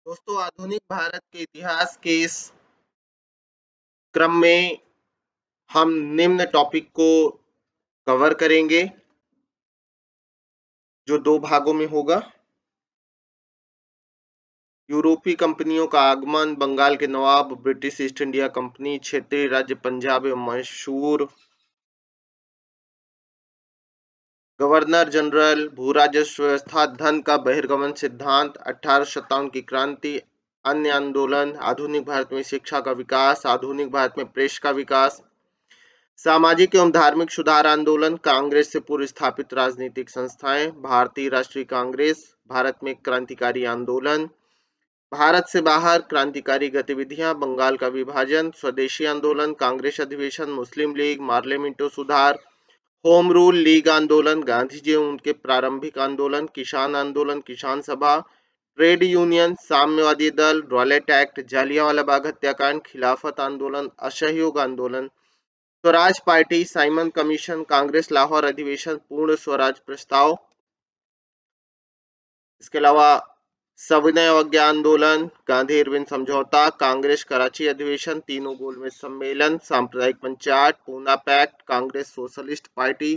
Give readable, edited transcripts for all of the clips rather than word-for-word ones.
दोस्तों, आधुनिक भारत के इतिहास के इस क्रम में हम निम्न टॉपिक को कवर करेंगे, जो दो भागों में होगा। यूरोपीय कंपनियों का आगमन, बंगाल के नवाब, ब्रिटिश ईस्ट इंडिया कंपनी, क्षेत्रीय राज्य पंजाब एवं मशहूर गवर्नर जनरल, भू राजस्व व्यवस्था, धन का बहिर्गमन सिद्धांत, 1857 की क्रांति, अन्य आंदोलन, आधुनिक भारत में शिक्षा का विकास, आधुनिक भारत में प्रेस का विकास, सामाजिक एवं धार्मिक सुधार आंदोलन, कांग्रेस से पूर्व स्थापित राजनीतिक संस्थाएं, भारतीय राष्ट्रीय कांग्रेस, भारत में क्रांतिकारी आंदोलन, भारत से बाहर क्रांतिकारी गतिविधियां, बंगाल का विभाजन, स्वदेशी आंदोलन, कांग्रेस अधिवेशन, मुस्लिम लीग, मार्ले मिंटो सुधार, होम रूल लीग आंदोलन, गांधी जी एवं उनके प्रारंभिक आंदोलन, किसान आंदोलन, किसान सभा, ट्रेड यूनियन, साम्यवादी दल, रॉलेट एक्ट, जालियांवाला बाग हत्याकांड, खिलाफत आंदोलन, असहयोग आंदोलन, Swaraj party, Simon commission, Congress Lahore अधिवेशन, पूर्ण स्वराज प्रस्ताव, इसके अलावा सविनय अवज्ञा आंदोलन, गांधी इरविन समझौता, कांग्रेस कराची अधिवेशन, तीनों गोलमेज सम्मेलन, सांप्रदायिक panchayat, Poona Pact, Congress Socialist Party,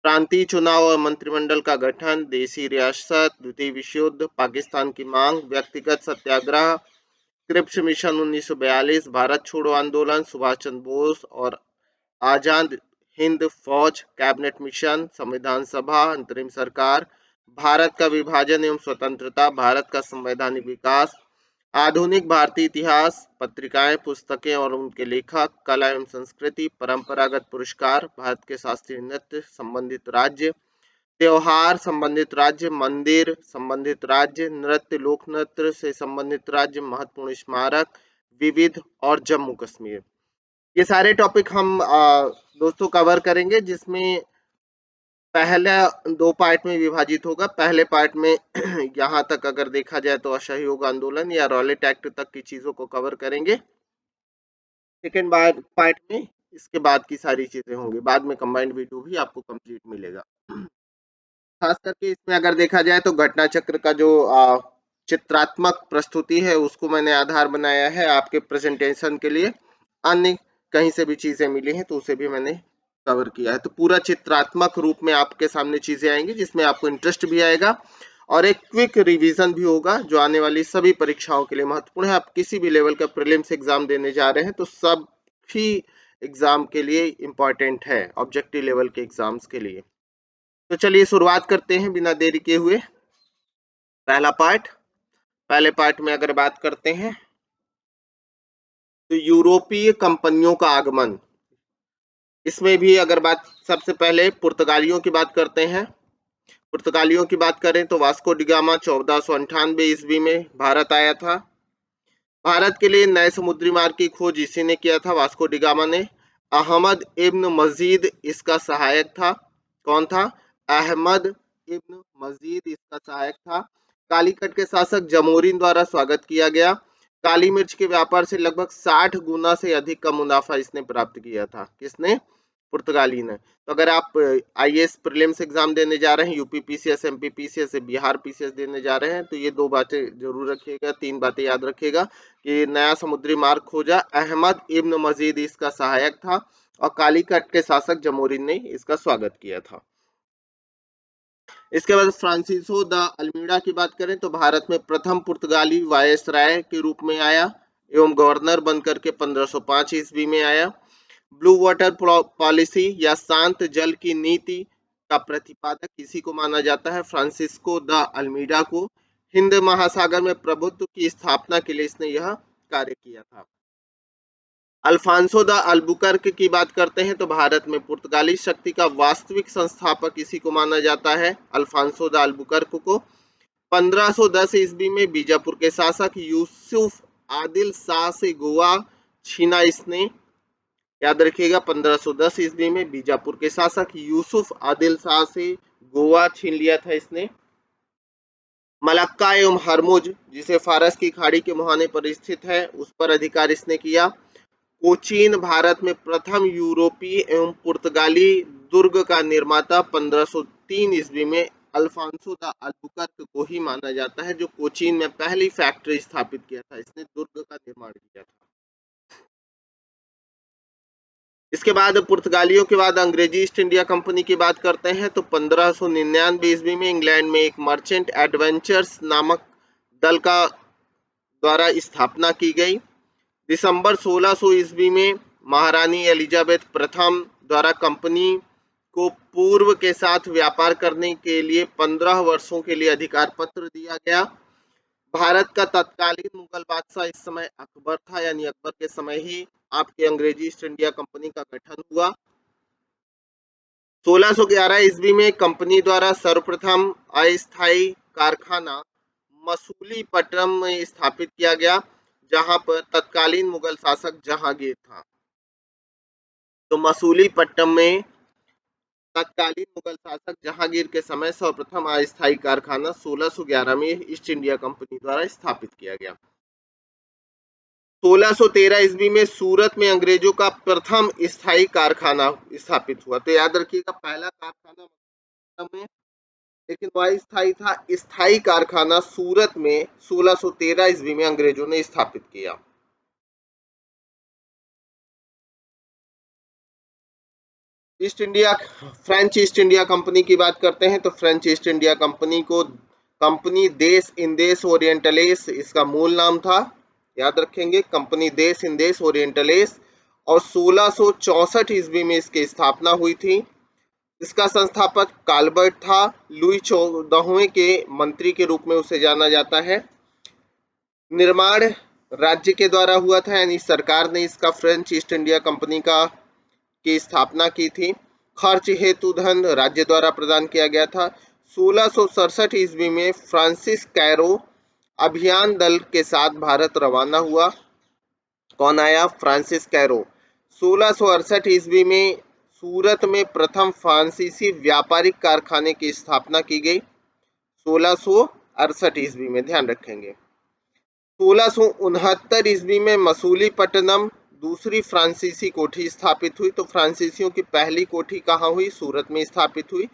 प्रांतीय चुनाव और मंत्रिमंडल का गठन, देसी रियासत, द्वितीय विश्व युद्ध, पाकिस्तान की मांग, व्यक्तिगत सत्याग्रह, क्रिप्स मिशन 1942, भारत छोड़ो आंदोलन, सुभाष चंद्र बोस और आजाद हिंद फौज, कैबिनेट मिशन, संविधान सभा, अंतरिम सरकार, भारत का विभाजन एवं स्वतंत्रता, भारत का संवैधानिक विकास, आधुनिक भारतीय इतिहास, पत्रिकाएं, पुस्तकें और उनके लेखक, कला एवं संस्कृति, परंपरागत पुरस्कार, भारत के शास्त्रीय नृत्य, संबंधित राज्य, त्योहार, संबंधित राज्य, मंदिर, संबंधित राज्य, नृत्य, लोक नृत्य से संबंधित राज्य, महत्वपूर्ण स्मारक, विविध और जम्मू कश्मीर। ये सारे टॉपिक हम दोस्तों कवर करेंगे, जिसमें पहला दो पार्ट में विभाजित होगा। पहले पार्ट में यहाँ तक अगर देखा जाए तो असहयोग आंदोलन या रॉलेट एक्ट तक की चीजों को कवर करेंगे। सेकेंड पार्ट में इसके बाद की सारी चीजें होंगी, बाद में कंबाइंड वीडियो भी आपको कंप्लीट मिलेगा। खास करके इसमें अगर देखा जाए तो घटना चक्र का जो चित्रात्मक प्रस्तुति है उसको मैंने आधार बनाया है आपके प्रेजेंटेशन के लिए। अन्य कहीं से भी चीजें मिली हैं तो उसे भी मैंने कवर किया है। तो पूरा चित्रात्मक रूप में आपके सामने चीजें आएंगी, जिसमें आपको इंटरेस्ट भी आएगा और एक क्विक रिवीजन भी होगा, जो आने वाली सभी परीक्षाओं के लिए महत्वपूर्ण है। आप किसी भी लेवल का प्रीलिम्स एग्जाम देने जा रहे हैं तो सभी एग्जाम के लिए इंपॉर्टेंट है, ऑब्जेक्टिव लेवल के एग्जाम्स के लिए। तो चलिए शुरुआत करते हैं बिना देरी के हुए। पहला पार्ट, पहले पार्ट में अगर बात करते हैं तो यूरोपीय कंपनियों का आगमन, इसमें भी अगर बात सबसे पहले पुर्तगालियों की बात करते हैं। पुर्तगालियों की बात करें तो वास्को डी गामा 1498 ईस्वी में भारत आया था। भारत के लिए नए समुद्री मार्ग की खोज इसी ने किया था, वास्को डी गामा ने। अहमद इब्न मजीद इसका सहायक था। कौन था? अहमद इब्न मजीद इसका सहायक था। कालीकट के शासक जमोरिन द्वारा स्वागत किया गया। काली मिर्च के व्यापार से लगभग 60 गुना से अधिक का मुनाफा इसने प्राप्त किया था। किसने? पुर्तगाली ने। तो अगर आप आईएएस प्रीलिम्स एग्जाम देने जा रहे हैं, UP PCS, MP PCS, Bihar PCS देने जा रहे हैं, तो ये दो बातें जरूर रखिएगा, तीन बातें याद रखिएगा कि नया समुद्री मार्ग खोजा, अहमद इब्न मजीद इसका सहायक था और कालीकट के शासक जमोरिन ने इसका स्वागत किया था। इसके बाद फ्रांसिसो द अल्मीडा की बात करें तो भारत में प्रथम पुर्तगाली वायसराय के रूप में आया एवं गवर्नर बनकर के 1505 ईस्वी में आया। ब्लू वाटर पॉलिसी या शांत जल की नीति का प्रतिपादक किसी को माना जाता है? फ्रांसिस्को द अल्मीडा को। हिंद महासागर में प्रभुत्व की स्थापना के लिए इसने यह कार्य किया था। अल्फांसो द अल्बुकर्क की बात करते हैं तो भारत में पुर्तगाली शक्ति का वास्तविक संस्थापक इसी को माना जाता है, अल्फांसो द अल्बुकर्क को। 1510 ईस्वी में बीजापुर के शासक यूसुफ आदिल शाह से गोवा छीना इसने। याद रखिएगा, 1510 ईस्वी में बीजापुर के शासक यूसुफ आदिल शाह से गोवा छीन लिया था इसने। मलक्का एवं हरमुज, जिसे फारस की खाड़ी के मुहाने पर स्थित है, उस पर अधिकार इसने किया। कोचीन भारत में प्रथम यूरोपीय एवं पुर्तगाली दुर्ग का निर्माता 1503 ईस्वी में अल्फांसो द अल्बुकर्क को ही माना जाता है, जो कोचीन में पहली फैक्ट्री स्थापित किया था। इसने दुर्ग का निर्माण किया था। इसके बाद पुर्तगालियों के बाद अंग्रेजी ईस्ट इंडिया कंपनी की बात करते हैं तो 1599 ईस्वी में इंग्लैंड में एक मर्चेंट एडवेंचर्स नामक दल का द्वारा स्थापना की गई। दिसंबर 1600 ईस्वी में महारानी एलिजाबेथ प्रथम द्वारा कंपनी को पूर्व के साथ व्यापार करने के लिए 15 वर्षों के लिए अधिकार पत्र दिया गया। भारत का तत्कालीन मुगल बादशाह इस समय अकबर था, यानी अकबर के समय ही आपकी अंग्रेजी ईस्ट इंडिया कंपनी का गठन हुआ। 1611 ईस्वी में कंपनी द्वारा सर्वप्रथम अस्थायी कारखाना मसूलीपट्टनम में स्थापित किया गया, जहां पर तत्कालीन मुगल शासक जहांगीर था। तो मसूलीपट्टनम में तत्कालीन मुगल शासक जहांगीर के समय सर्वप्रथम अस्थायी कारखाना 1611 में ईस्ट इंडिया कंपनी द्वारा स्थापित किया गया। 1613 ईस्वी में सूरत में अंग्रेजों का प्रथम स्थायी कारखाना स्थापित हुआ। तो याद रखिएगा, पहला कारखाना में, लेकिन वह स्थायी था। स्थायी कारखाना सूरत में 1613 ईस्वी में अंग्रेजों ने स्थापित किया। East India French east India company की बात करते हैं तो फ्रेंच ईस्ट इंडिया कंपनी को कंपनी देस इंदेस ओरिएंटलेस इसका मूल नाम था। याद रखेंगे, कंपनी देस इंदेस ओरिएंटलेस, और 1664 ईस्वी में इसकी स्थापना हुई थी। इसका संस्थापक काल्बर्ट था। लुई 14वें के मंत्री के रूप में उसे जाना जाता है। निर्माण राज्य के द्वारा हुआ था, यानी सरकार ने इसका फ्रेंच ईस्ट इंडिया कंपनी का की स्थापना की थी। खर्च हेतु धन राज्य द्वारा प्रदान किया गया था। 1667 ईस्वी में फ्रांसिस कैरो अभियान दल के साथ भारत रवाना हुआ। कौन आया? Francis Cairo. 1668 ईस्वी में सूरत में प्रथम फ्रांसीसी व्यापारिक कारखाने की स्थापना की गई। 1668 ईस्वी में, ध्यान रखेंगे। 1669 ईस्वी में मसूलीपट्टनम दूसरी फ्रांसीसी कोठी स्थापित हुई। तो फ्रांसीसियों की पहली कोठी कहाँ हुई? सूरत में स्थापित हुई।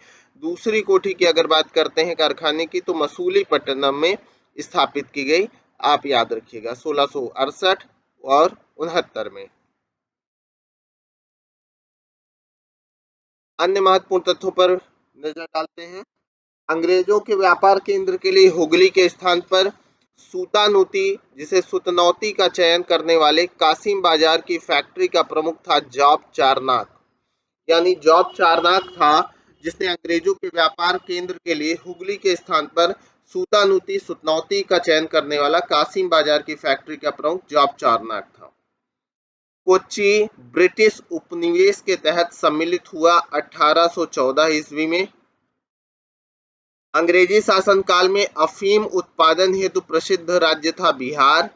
दूसरी कोठी की अगर बात करते हैं कारखाने की तो मसूलीपट्टनम में स्थापित की गई। आप याद रखिएगा 1668 और 69 में। अन्य महत्वपूर्ण तथ्यों पर नजर डालते हैं। अंग्रेजों के व्यापार केंद्र के लिए हुगली के स्थान पर सूतानूती, जिसे सुतनौती का चयन करने वाले कासिम बाजार की फैक्ट्री का प्रमुख था जॉब चारनाक। यानी जॉब चारनाक था जिसने अंग्रेजों के व्यापार केंद्र के लिए हुगली के स्थान पर सुतनौती का चयन करने वाला कासिम बाजार की फैक्ट्री का प्रमुख जॉब चारनाक था। कोच्चि ब्रिटिश उपनिवेश के तहत सम्मिलित हुआ 1814 ईस्वी में। अंग्रेजी शासनकाल में अफीम उत्पादन हेतु प्रसिद्ध राज्य था बिहार।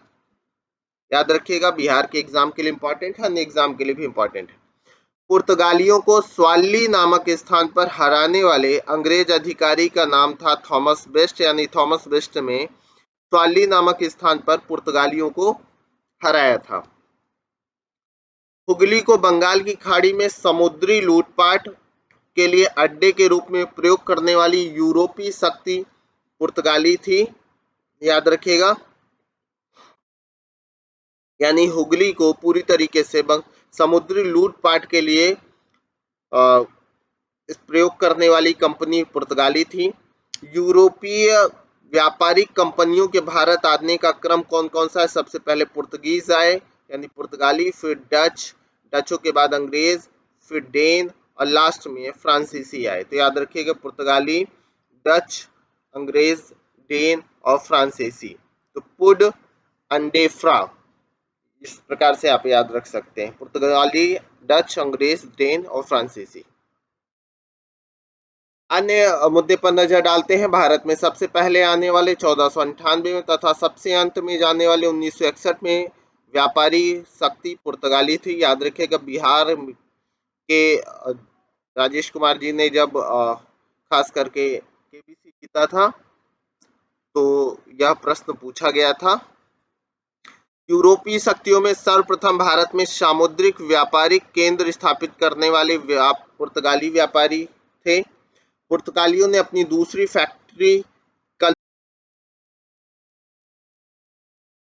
याद रखिएगा, बिहार के एग्जाम के लिए इंपॉर्टेंट है, अन्य एग्जाम के लिए भी इंपॉर्टेंट है। पुर्तगालियों को स्वाली नामक स्थान पर हराने वाले अंग्रेज अधिकारी का नाम था थॉमस बेस्ट। यानी थॉमस बेस्ट में स्वाली नामक स्थान पर पुर्तगालियों को हराया था। हुगली को बंगाल की खाड़ी में समुद्री लूटपाट के लिए अड्डे के रूप में प्रयोग करने वाली यूरोपीय शक्ति पुर्तगाली थी। याद रखिएगा, यानी हुगली को पूरी तरीके से समुद्री लूटपाट के लिए प्रयोग करने वाली कंपनी पुर्तगाली थी। यूरोपीय व्यापारिक कंपनियों के भारत आने का क्रम कौन कौन सा है? सबसे पहले पुर्तगीज आए, यानी पुर्तगाली, फिर डच, डचों के बाद अंग्रेज, फिर डेन, और लास्ट में फ्रांसीसी आए। तो याद रखिएगा, पुर्तगाली, डच, अंग्रेज, डेन और फ्रांसीसी। तो पुड अंडेफ्रा, इस प्रकार से आप याद रख सकते हैं, पुर्तगाली, डच, अंग्रेज, डेन और फ्रांसीसी। अन्य मुद्दे पर नजर डालते हैं। भारत में सबसे पहले आने वाले 1498 में तथा सबसे अंत में जाने वाले 1961 में व्यापारी शक्ति पुर्तगाली थी। याद रखिएगा, बिहार के राजेश कुमार जी ने जब खास करके केबीसी जीता था तो यह प्रश्न पूछा गया था। यूरोपीय शक्तियों में सर्वप्रथम भारत में सामुद्रिक व्यापारिक केंद्र स्थापित करने वाले पुर्तगाली व्यापारी थे। पुर्तगालियों ने अपनी दूसरी फैक्ट्री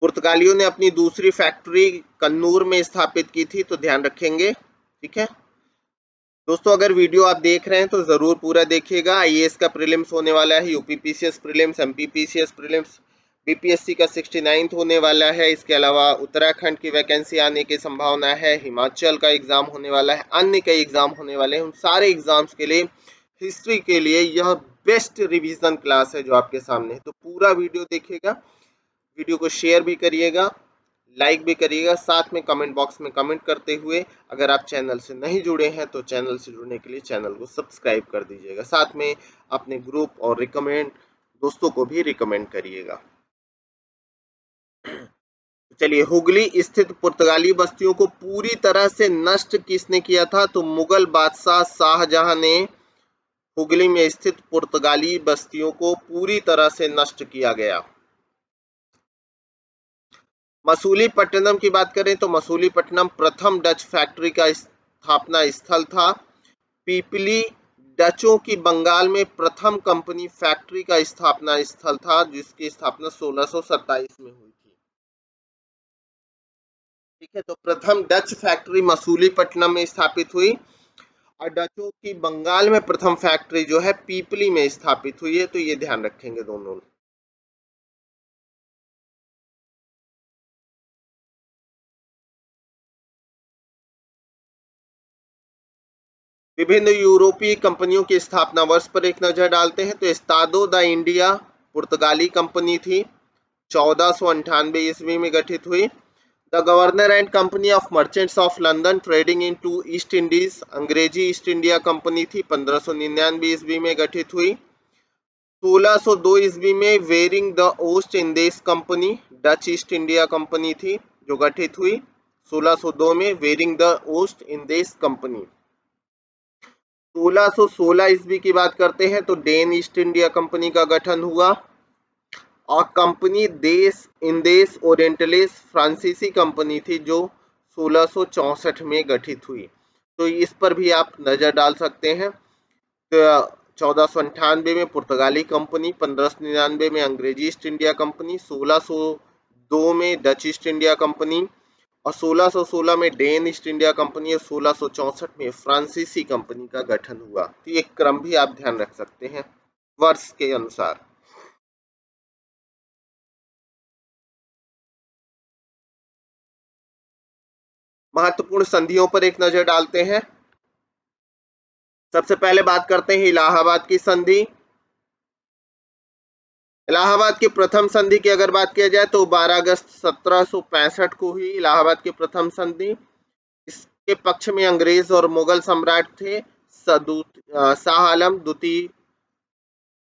पुर्तगालियों ने अपनी दूसरी फैक्ट्री कन्नूर में स्थापित की थी, तो ध्यान रखेंगे। ठीक है दोस्तों, अगर वीडियो आप देख रहे हैं तो जरूर पूरा देखिएगा। आईएएस का प्रीलिम्स होने वाला है, UPPCS prelims, MPPCS prelims, BPSC का 69 होने वाला है। इसके अलावा उत्तराखंड की वैकेंसी आने की संभावना है, हिमाचल का एग्जाम होने वाला है, अन्य कई एग्जाम होने वाले हैं। उन सारे एग्जाम्स के लिए, हिस्ट्री के लिए यह बेस्ट रिवीजन क्लास है जो आपके सामने है। तो पूरा वीडियो देखिएगा, वीडियो को शेयर भी करिएगा, लाइक भी करिएगा, साथ में कमेंट बॉक्स में कमेंट करते हुए अगर आप चैनल से नहीं जुड़े हैं तो चैनल से जुड़ने के लिए चैनल को सब्सक्राइब कर दीजिएगा। साथ में अपने ग्रुप और रिकमेंड दोस्तों को भी रिकमेंड करिएगा। चलिए, हुगली स्थित पुर्तगाली बस्तियों को पूरी तरह से नष्ट किसने किया था? तो मुगल बादशाह शाहजहां ने हुगली में स्थित पुर्तगाली बस्तियों को पूरी तरह से नष्ट किया गया। मसूलीपट्टनम की बात करें तो मसूलीपट्टनम प्रथम डच फैक्ट्री का स्थापना स्थल था। पीपली डचों की बंगाल में प्रथम कंपनी फैक्ट्री का स्थापना स्थल था, जिसकी स्थापना 1627 में हुई थी। ठीक है, तो प्रथम डच फैक्ट्री मसूलीपट्टनम में स्थापित हुई और डचों की बंगाल में प्रथम फैक्ट्री जो है पीपली में स्थापित हुई है। तो ये ध्यान रखेंगे दोनों। विभिन्न यूरोपीय कंपनियों की स्थापना वर्ष पर एक नजर डालते हैं। तो एस्तादो द इंडिया पुर्तगाली कंपनी थी, 1498 ईस्वी में गठित हुई। The governor and company of merchants of London trading into East ईस्ट इंडीज अंग्रेजी ईस्ट इंडिया कंपनी थी, 1599 ईस्वी में गठित हुई। 1602 ईस्वी में Vereenigde the Oost Indies company Dutch East India company थी जो गठित हुई 1602 में, Vereenigde the Oost Indies company. 1616 ईस्वी की बात करते हैं तो डेन ईस्ट इंडिया कंपनी का गठन हुआ और कंपनी देश इंदेश ओरिएंटलिस फ्रांसीसी कंपनी थी जो 1664 में गठित हुई। तो इस पर भी आप नजर डाल सकते हैं। तो 1498 में पुर्तगाली कंपनी, 1599 में अंग्रेजी ईस्ट इंडिया कंपनी, 1602 में डच ईस्ट इंडिया कंपनी और 1616 में डेन ईस्ट इंडिया कंपनी और 1664 में फ्रांसीसी कंपनी का गठन हुआ। तो ये क्रम भी आप ध्यान रख सकते हैं वर्ष के अनुसार। महत्वपूर्ण संधियों पर एक नजर डालते हैं। सबसे पहले बात करते हैं इलाहाबाद की संधि। इलाहाबाद की प्रथम संधि की अगर बात किया जाए तो 12 अगस्त 1765 को हुई इलाहाबाद की प्रथम संधि। इसके पक्ष में अंग्रेज और मुगल सम्राट थे। शाह आलम द्वितीय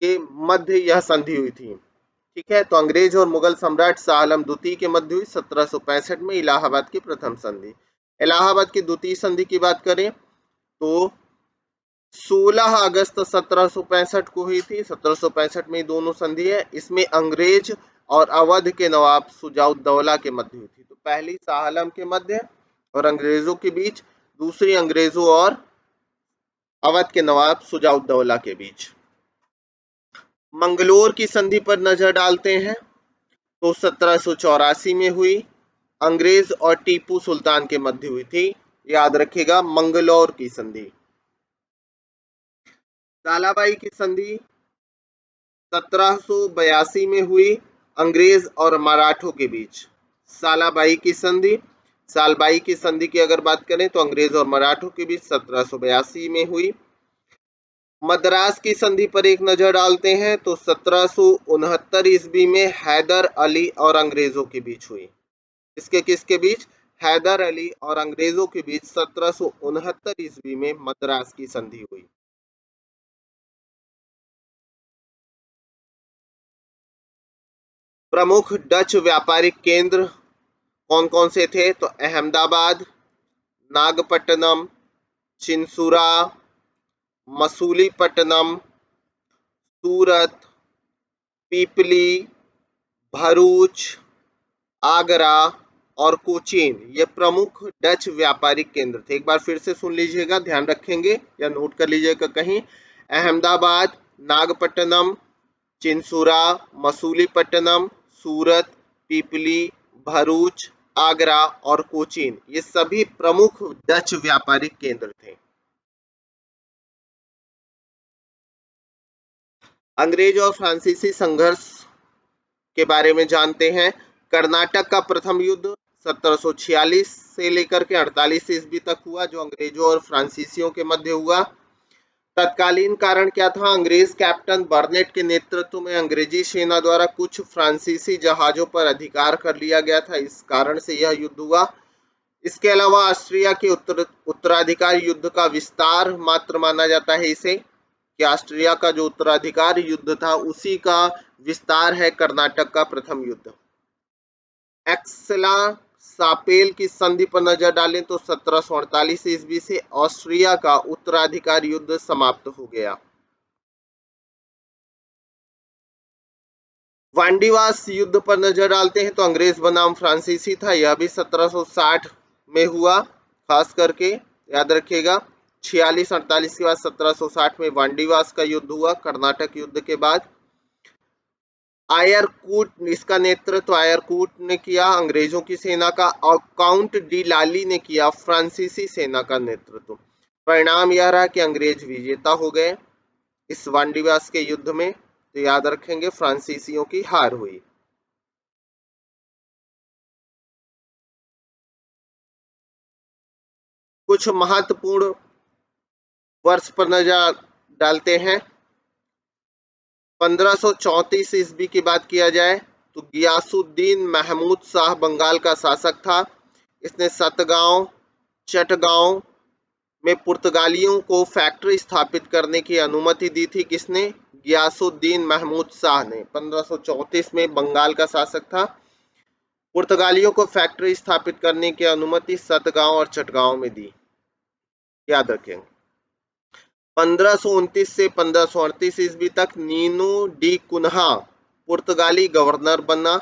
के मध्य यह संधि हुई थी। ठीक है, तो अंग्रेज और मुगल सम्राट शाह आलम द्वितीय के मध्य हुई 1765 में इलाहाबाद की प्रथम संधि। इलाहाबाद की द्वितीय संधि की बात करें तो 16 अगस्त 1765 को हुई थी। 1765 में दोनों संधि है। इसमें अंग्रेज और अवध के नवाब सुजाउद्दौला के मध्य हुई थी। तो पहली शाह आलम के मध्य और अंग्रेजों के बीच, दूसरी अंग्रेजों और अवध के नवाब सुजाउद्दौला के बीच। मंगलोर की संधि पर नजर डालते हैं तो 1784 में हुई, अंग्रेज और टीपू सुल्तान के मध्य हुई थी। याद रखिएगा, मंगलौर की संधि। तालाबाई की संधि 1782 में हुई, अंग्रेज और मराठों के बीच। सालाबाई की संधि, सालबाई की संधि की अगर बात करें तो अंग्रेज और मराठों के बीच 1782 में हुई। मद्रास की संधि पर एक नजर डालते हैं तो 1769 ईस्वी में हैदर अली और अंग्रेजों के बीच हुई। इसके किसके बीच? हैदर अली और अंग्रेजों के बीच 1769 ईस्वी में मद्रास की संधि हुई। प्रमुख डच व्यापारिक केंद्र कौन कौन से थे? तो अहमदाबाद, नागपट्टनम, चिंसुरा, मसूलीपट्टनम, सूरत, पीपली, भरूच, आगरा और कोचीन, ये प्रमुख डच व्यापारिक केंद्र थे। एक बार फिर से सुन लीजिएगा, ध्यान रखेंगे या नोट कर लीजिएगा कहीं। अहमदाबाद, नागपट्टनम, चिंसुरा, मसूलीपट्टनम, सूरत, पीपली, भरूच, आगरा और कोचीन ये सभी प्रमुख डच व्यापारिक केंद्र थे। अंग्रेज और फ्रांसीसी संघर्ष के बारे में जानते हैं। कर्नाटक का प्रथम युद्ध 1746 से लेकर के 48 ईस्वी तक हुआ, जो अंग्रेजों और फ्रांसीसियों के मध्य हुआ। तत्कालीन कारण क्या था? अंग्रेज कैप्टन बर्नेट के नेतृत्व में अंग्रेजी सेना द्वारा कुछ फ्रांसीसी जहाजों पर अधिकार कर लिया गया था, इस कारण से यह युद्ध हुआ। इसके अलावा ऑस्ट्रिया के उत्तराधिकार युद्ध का विस्तार मात्र माना जाता है इसे, कि ऑस्ट्रिया का जो उत्तराधिकार युद्ध था उसी का विस्तार है कर्नाटक का प्रथम युद्ध। एक्सला सापेल की संधि पर नजर डालें तो 1748 ईस्वी से ऑस्ट्रिया का उत्तराधिकार युद्ध समाप्त हो गया। वांडीवास युद्ध पर नजर डालते हैं तो अंग्रेज बनाम फ्रांसीसी था, यह भी 1760 में हुआ। खास करके याद रखिएगा 46-48 के बाद 1760 में वांडीवास का युद्ध हुआ कर्नाटक युद्ध के बाद। आयरकूट, इसका नेतृत्व आयरकूट ने किया अंग्रेजों की सेना का, और काउंट डी लाली ने किया फ्रांसीसी सेना का नेतृत्व। परिणाम यह रहा कि अंग्रेज विजेता हो गए इस वांडीवास के युद्ध में, तो याद रखेंगे फ्रांसीसियों की हार हुई। कुछ महत्वपूर्ण वर्ष पर नजर डालते हैं। 1534 ईस्वी की बात किया जाए तो गियासुद्दीन महमूद शाह बंगाल का शासक था। इसने सतगांव, चटगांव में पुर्तगालियों को फैक्ट्री स्थापित करने की अनुमति दी थी। किसने? गियासुद्दीन महमूद शाह ने। 1534 में बंगाल का शासक था। पुर्तगालियों को फैक्ट्री स्थापित करने की अनुमति सतगांव और चटगांव में दी, याद रखें। 1529 से 1538 ईस्वी तक नीनो डी कुन्हा पुर्तगाली गवर्नर बना।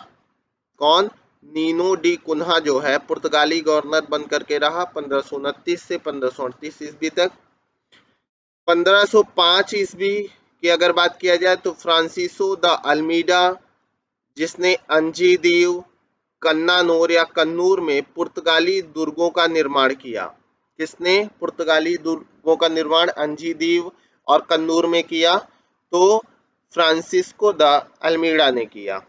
कौन? नीनो डी कुन्हा जो है पुर्तगाली गवर्नर बन करके रहा 1529 से 1538 ईस्वी तक। 1505 ईस्वी की अगर बात किया जाए तो फ्रांसिसो द अल्मीडा, जिसने अंजीदीव, कन्नानौर या कन्नूर में पुर्तगाली दुर्गों का निर्माण किया। किसने पुर्तगाली दुर्गों का निर्माण अंजीदीव और कन्नूर में किया? तो फ्रांसिस्को द अल्मीडा ने किया,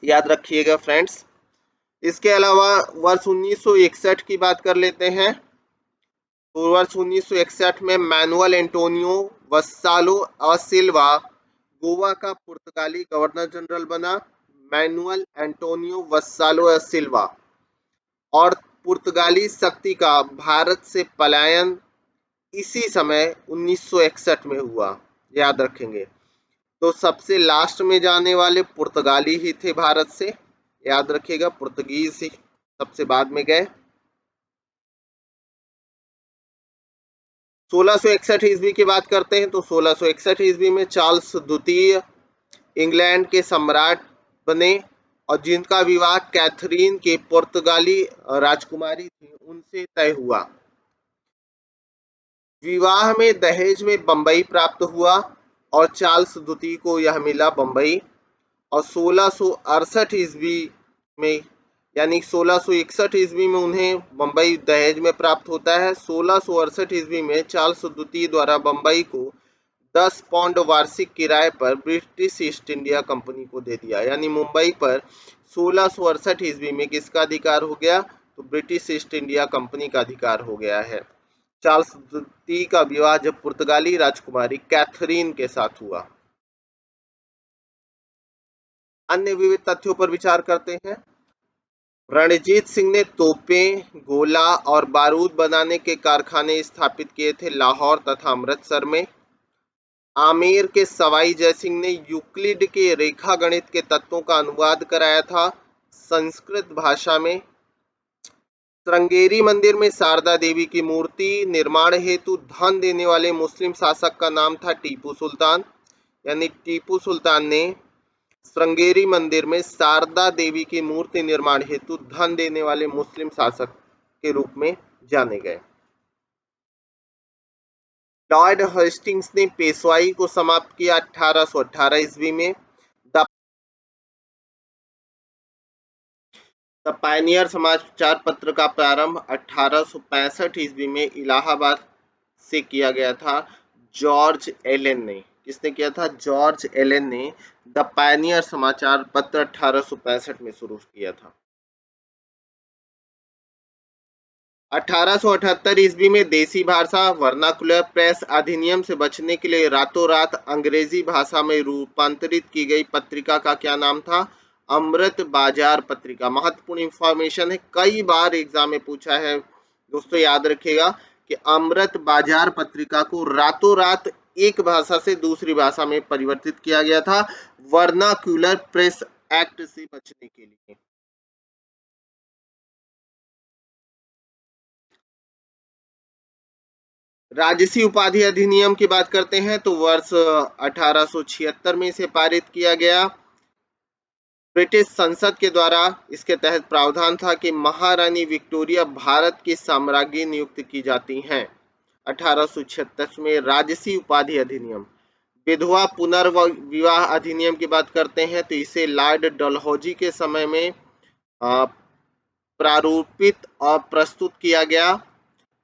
याद रखिएगा फ्रेंड्स। इसके अलावा वर्ष 1961 की बात कर लेते हैं। तो वर्ष 1961 में मैनुअल एंटोनियो वस्सालो अ सिल्वा गोवा का पुर्तगाली गवर्नर जनरल बना। मैनुअल एंटोनियो वस्सालो अ सिल्वा। और पुर्तगाली शक्ति का भारत से पलायन इसी समय 1961 में हुआ, याद रखेंगे। तो सबसे लास्ट में जाने वाले पुर्तगाली ही थे भारत से, याद रखिएगा, पुर्तगीज ही सबसे बाद में गए। 1661 ईस्वी की बात करते हैं तो 1661 ईस्वी में चार्ल्स द्वितीय इंग्लैंड के सम्राट बने, और जिनका विवाह कैथरीन के पुर्तगाली राजकुमारी थी उनसे तय हुआ। विवाह में दहेज में बंबई प्राप्त हुआ और चार्ल्स द्वितीय को यह मिला बंबई। और 1668 ईस्वी में, यानी 1661 ईस्वी में उन्हें बंबई दहेज में प्राप्त होता है। 1668 ईस्वी में चार्ल्स द्वितीय द्वारा बंबई को 10 पाउंड वार्षिक किराए पर ब्रिटिश ईस्ट इंडिया कंपनी को दे दिया, यानी मुंबई पर 1668 ईस्वी में किसका अधिकार हो गया? तो ब्रिटिश ईस्ट इंडिया कंपनी का अधिकार हो गया है। चार्ल्स द्वितीय का विवाह जब पुर्तगाली राजकुमारी कैथरीन के साथ हुआ। अन्य विविध तथ्यों पर विचार करते हैं। रणजीत सिंह ने तोपें, गोला और बारूद बनाने के कारखाने स्थापित किए थे लाहौर तथा अमृतसर में। आमेर के सवाई जयसिंह ने यूक्लिड के रेखा गणित के तत्वों का अनुवाद कराया था संस्कृत भाषा में। श्रृंगेरी मंदिर में शारदा देवी की मूर्ति निर्माण हेतु धन देने वाले मुस्लिम शासक का नाम था टीपू सुल्तान, यानी टीपू सुल्तान ने श्रृंगेरी मंदिर में शारदा देवी की मूर्ति निर्माण हेतु धन देने वाले मुस्लिम शासक के रूप में जाने गए। लॉर्ड हेस्टिंग्स ने पेशवाई को समाप्त किया 1818 ईस्वी में। द द पायनियर समाचार पत्र का प्रारंभ 1865 ईस्वी में इलाहाबाद से किया गया था। जॉर्ज एलन ने, किसने किया था? जॉर्ज एलन ने द पायनियर समाचार पत्र 1865 में शुरू किया था। 1878 ईस्वी में देसी भाषा वर्नाकुलर प्रेस अधिनियम से बचने के लिए रातों रात अंग्रेजी भाषा में रूपांतरित की गई पत्रिका का क्या नाम था? अमृत बाजार पत्रिका। महत्वपूर्ण इंफॉर्मेशन है, कई बार एग्जाम में पूछा है दोस्तों, याद रखिएगा कि अमृत बाजार पत्रिका को रातों रात एक भाषा से दूसरी भाषा में परिवर्तित किया गया था, वर्नाक्यूलर प्रेस एक्ट से बचने के लिए। राजसी उपाधि अधिनियम की बात करते हैं तो वर्ष 1876 में इसे पारित किया गया। ब्रिटिश संसद के द्वारा इसके तहत प्रावधान था कि महारानी विक्टोरिया भारत की साम्राज्ञी नियुक्त की जाती हैं। 1876 में राजसी उपाधि अधिनियम। विधवा पुनर्विवाह अधिनियम की बात करते हैं तो इसे लॉर्ड डलहौजी के समय में प्रारूपित और प्रस्तुत किया गया।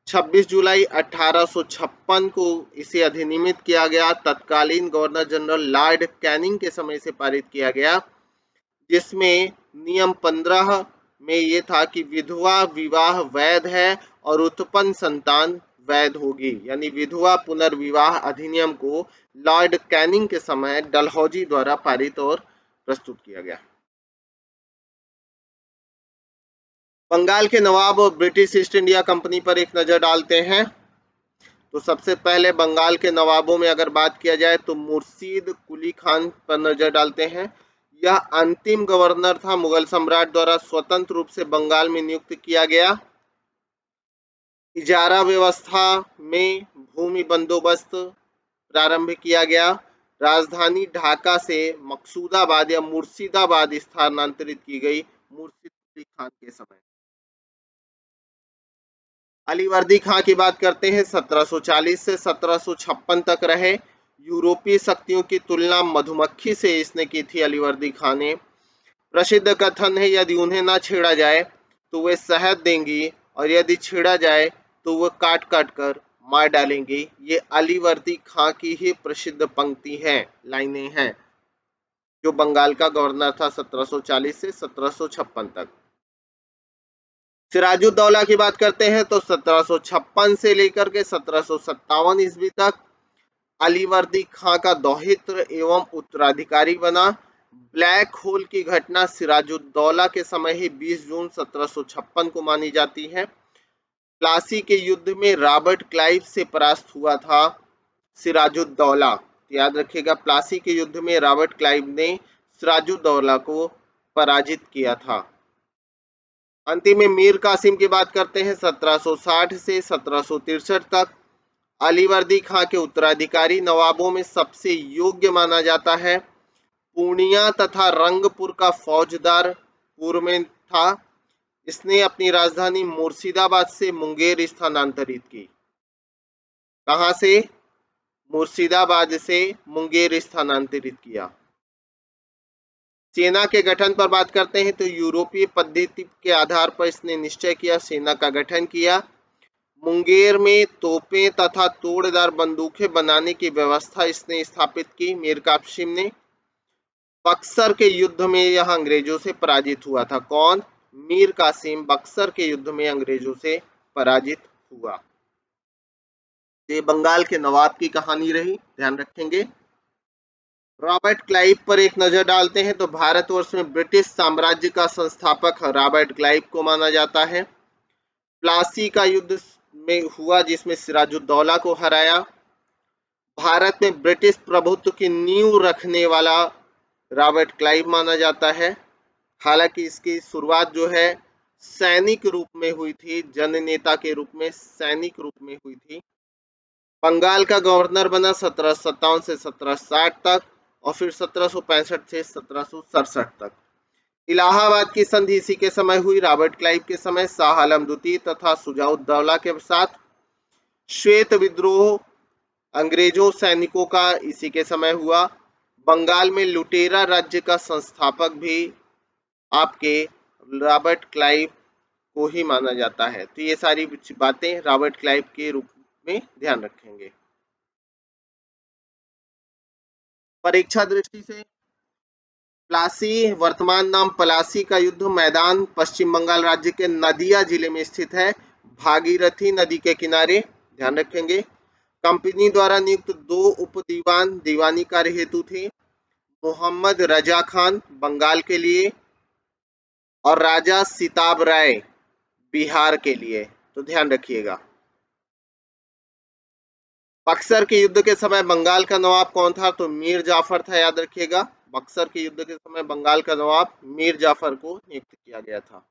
26 जुलाई 1856 को इसे अधिनियमित किया गया। तत्कालीन गवर्नर जनरल लॉर्ड कैनिंग के समय से पारित किया गया, जिसमें नियम 15 में ये था कि विधवा विवाह वैध है और उत्पन्न संतान वैध होगी। यानी विधवा पुनर्विवाह अधिनियम को लॉर्ड कैनिंग के समय डलहौजी द्वारा पारित और प्रस्तुत किया गया। बंगाल के नवाब और ब्रिटिश ईस्ट इंडिया कंपनी पर एक नजर डालते हैं। तो सबसे पहले बंगाल के नवाबों में अगर बात किया जाए तो मुर्शीद कुली खान पर नजर डालते हैं। यह अंतिम गवर्नर था मुगल सम्राट द्वारा स्वतंत्र रूप से बंगाल में नियुक्त किया गया। इजारा व्यवस्था में भूमि बंदोबस्त प्रारंभ किया गया। राजधानी ढाका से मकसूदाबाद या मुर्शिदाबाद स्थानांतरित की गई मुर्शीद कुली खान के समय। अलीवर्दी खां की बात करते हैं, 1740 से 1756 तक रहे। यूरोपीय शक्तियों की तुलना मधुमक्खी से इसने की थी अलीवर्दी खां ने। प्रसिद्ध कथन है, यदि उन्हें ना छेड़ा जाए तो वे शहद देंगी और यदि छेड़ा जाए तो वह काट काट कर मार डालेंगी। ये अलीवर्दी खां की ही प्रसिद्ध पंक्ति है, लाइनें हैं, जो बंगाल का गवर्नर था 1740 से 1756 तक। सिराजुद्दौला की बात करते हैं तो 1756 से लेकर के 1757 ईस्वी तक अलीवर्दी खां का दौहित्र एवं उत्तराधिकारी बना। ब्लैक होल की घटना सिराजुद्दौला के समय ही 20 जून 1756 को मानी जाती है। प्लासी के युद्ध में रॉबर्ट क्लाइव से परास्त हुआ था सिराजुद्दौला। याद रखिएगा, प्लासी के युद्ध में रॉबर्ट क्लाइव ने सिराजुद्दौला को पराजित किया था। अंतिम में मीर कासिम की बात करते हैं, 1760 से 1763 तक अलीवर्दी खां के उत्तराधिकारी। नवाबों में सबसे योग्य माना जाता है। पूर्णिया तथा रंगपुर का फौजदार पूर्व में था। इसने अपनी राजधानी मुर्शिदाबाद से मुंगेर स्थानांतरित की। कहां से? मुर्शिदाबाद से मुंगेर स्थानांतरित किया। सेना के गठन पर बात करते हैं तो यूरोपीय पद्धति के आधार पर इसने निश्चय किया, सेना का गठन किया। मुंगेर में तोपें तथा तोड़दार बंदूकें बनाने की व्यवस्था इसने स्थापित की। मीर कासिम ने बक्सर के युद्ध में यह अंग्रेजों से पराजित हुआ था। कौन? मीर कासिम बक्सर के युद्ध में अंग्रेजों से पराजित हुआ। ये बंगाल के नवाब की कहानी रही, ध्यान रखेंगे। रॉबर्ट क्लाइव पर एक नजर डालते हैं तो भारतवर्ष में ब्रिटिश साम्राज्य का संस्थापक रॉबर्ट क्लाइव को माना जाता है। प्लासी का युद्ध में हुआ जिसमें सिराजुद्दौला को हराया। भारत में ब्रिटिश प्रभुत्व की नींव रखने वाला रॉबर्ट क्लाइव माना जाता है। हालांकि इसकी शुरुआत जो है सैनिक रूप में हुई थी, जननेता के रूप में, सैनिक रूप में हुई थी। बंगाल का गवर्नर बना 1757 से 1760 तक और फिर 1765 से 1767 तक। इलाहाबाद की संधि इसी के समय हुई, रॉबर्ट क्लाइव के समय। शाह आलम द्वितीय तथा शुजाउद्दौला के साथ श्वेत विद्रोह अंग्रेजों सैनिकों का इसी के समय हुआ। बंगाल में लुटेरा राज्य का संस्थापक भी आपके रॉबर्ट क्लाइव को ही माना जाता है। तो ये सारी बातें रॉबर्ट क्लाइव के रूप में ध्यान रखेंगे। परीक्षा दृष्टि से प्लासी, वर्तमान नाम पलासी का युद्ध मैदान पश्चिम बंगाल राज्य के नदिया जिले में स्थित है, भागीरथी नदी के किनारे, ध्यान रखेंगे। कंपनी द्वारा नियुक्त 2 उप दीवान दीवानी कार्य हेतु थे, मोहम्मद रजा खान बंगाल के लिए और राजा सिताब राय बिहार के लिए। तो ध्यान रखिएगा। बक्सर के युद्ध के समय बंगाल का नवाब कौन था? तो मीर जाफर था, याद रखिएगा। बक्सर के युद्ध के समय बंगाल का नवाब मीर जाफर को नियुक्त किया गया था।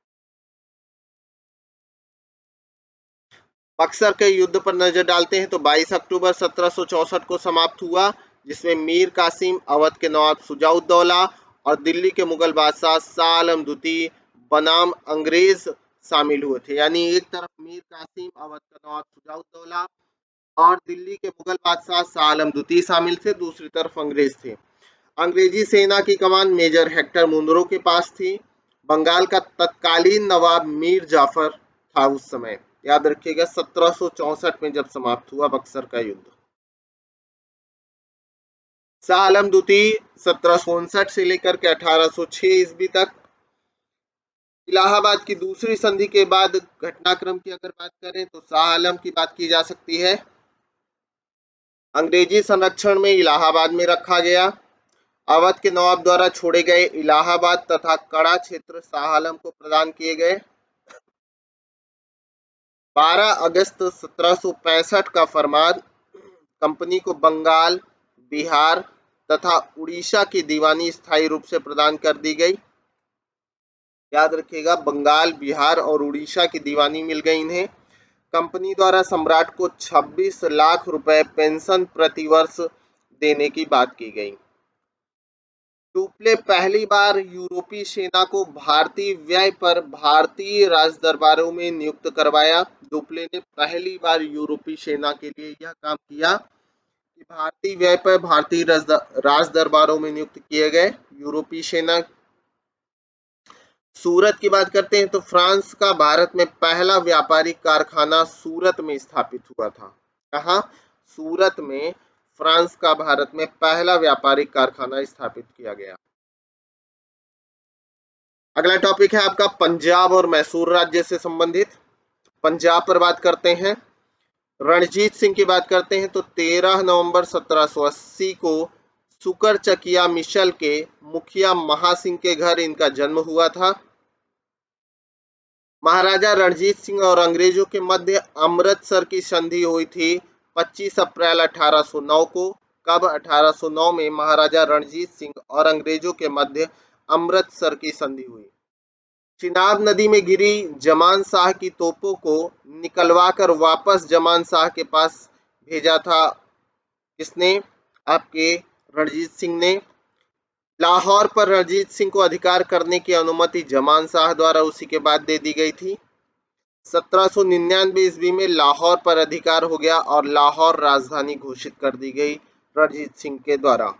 बक्सर के युद्ध पर नजर डालते हैं तो 22 अक्टूबर 1764 को समाप्त हुआ, जिसमें मीर कासिम, अवध के नवाब सुजाउद्दौला और दिल्ली के मुगल बादशाह शाह आलम द्वितीय बनाम अंग्रेज शामिल हुए थे। यानी एक तरफ मीर कासिम, अवध का नवाब सुजाउद्दौला और दिल्ली के मुगल बादशाह शाह आलम द्वितीय शामिल थे, दूसरी तरफ अंग्रेज थे। अंग्रेजी सेना की कमान मेजर हेक्टर मुनरो के पास थी। बंगाल का तत्कालीन नवाब मीर जाफर था उस समय, याद रखिएगा। 1764 में जब समाप्त हुआ बक्सर का युद्ध। शाह आलम द्वितीय 1759 से लेकर के 1806 ईस्वी तक। इलाहाबाद की दूसरी संधि के बाद घटनाक्रम की अगर बात करें तो शाह आलम की बात की जा सकती है। अंग्रेजी संरक्षण में इलाहाबाद में रखा गया। अवध के नवाब द्वारा छोड़े गए इलाहाबाद तथा कड़ा क्षेत्र शाह आलम को प्रदान किए गए। 12 अगस्त 1765 का फरमान कंपनी को बंगाल, बिहार तथा उड़ीसा की दीवानी स्थायी रूप से प्रदान कर दी गई। याद रखिएगा, बंगाल, बिहार और उड़ीसा की दीवानी मिल गई इन्हें। कंपनी द्वारा सम्राट को 26 लाख रुपए पेंशन प्रतिवर्ष देने की बात की गई। डुप्ले पहली बार यूरोपीय सेना को भारतीय व्यय पर भारतीय राजदरबारों में नियुक्त करवाया। डुप्ले ने पहली बार यूरोपीय सेना के लिए यह काम किया कि भारतीय व्यय पर भारतीय राजदरबारों में नियुक्त किए गए यूरोपीय सेना। सूरत की बात करते हैं तो फ्रांस का भारत में पहला व्यापारिक कारखाना सूरत में स्थापित हुआ था। कहाँ? सूरत में फ्रांस का भारत में पहला व्यापारिक कारखाना स्थापित किया गया। अगला टॉपिक है आपका पंजाब और मैसूर राज्य से संबंधित। पंजाब पर बात करते हैं। रणजीत सिंह की बात करते हैं तो 13 नवंबर 1780 को सुकरचकिया मिशल के मुखिया महासिंह के घर इनका जन्म हुआ था। महाराजा रणजीत सिंह और अंग्रेजों के मध्य अमृतसर की संधि हुई थी 25 अप्रैल 1809 को। कब? 1809 में महाराजा रणजीत सिंह और अंग्रेजों के मध्य अमृतसर की संधि हुई। चिनाब नदी में गिरी जमान शाह की तोपों को निकलवाकर वापस जमान शाह के पास भेजा था किसने? आपके रणजीत सिंह ने। लाहौर पर रणजीत सिंह को अधिकार करने की अनुमति जमान शाह द्वारा उसी के बाद दे दी गई थी। 1799 ईस्वी में लाहौर पर अधिकार हो गया और लाहौर राजधानी घोषित कर दी गई रणजीत सिंह के द्वारा।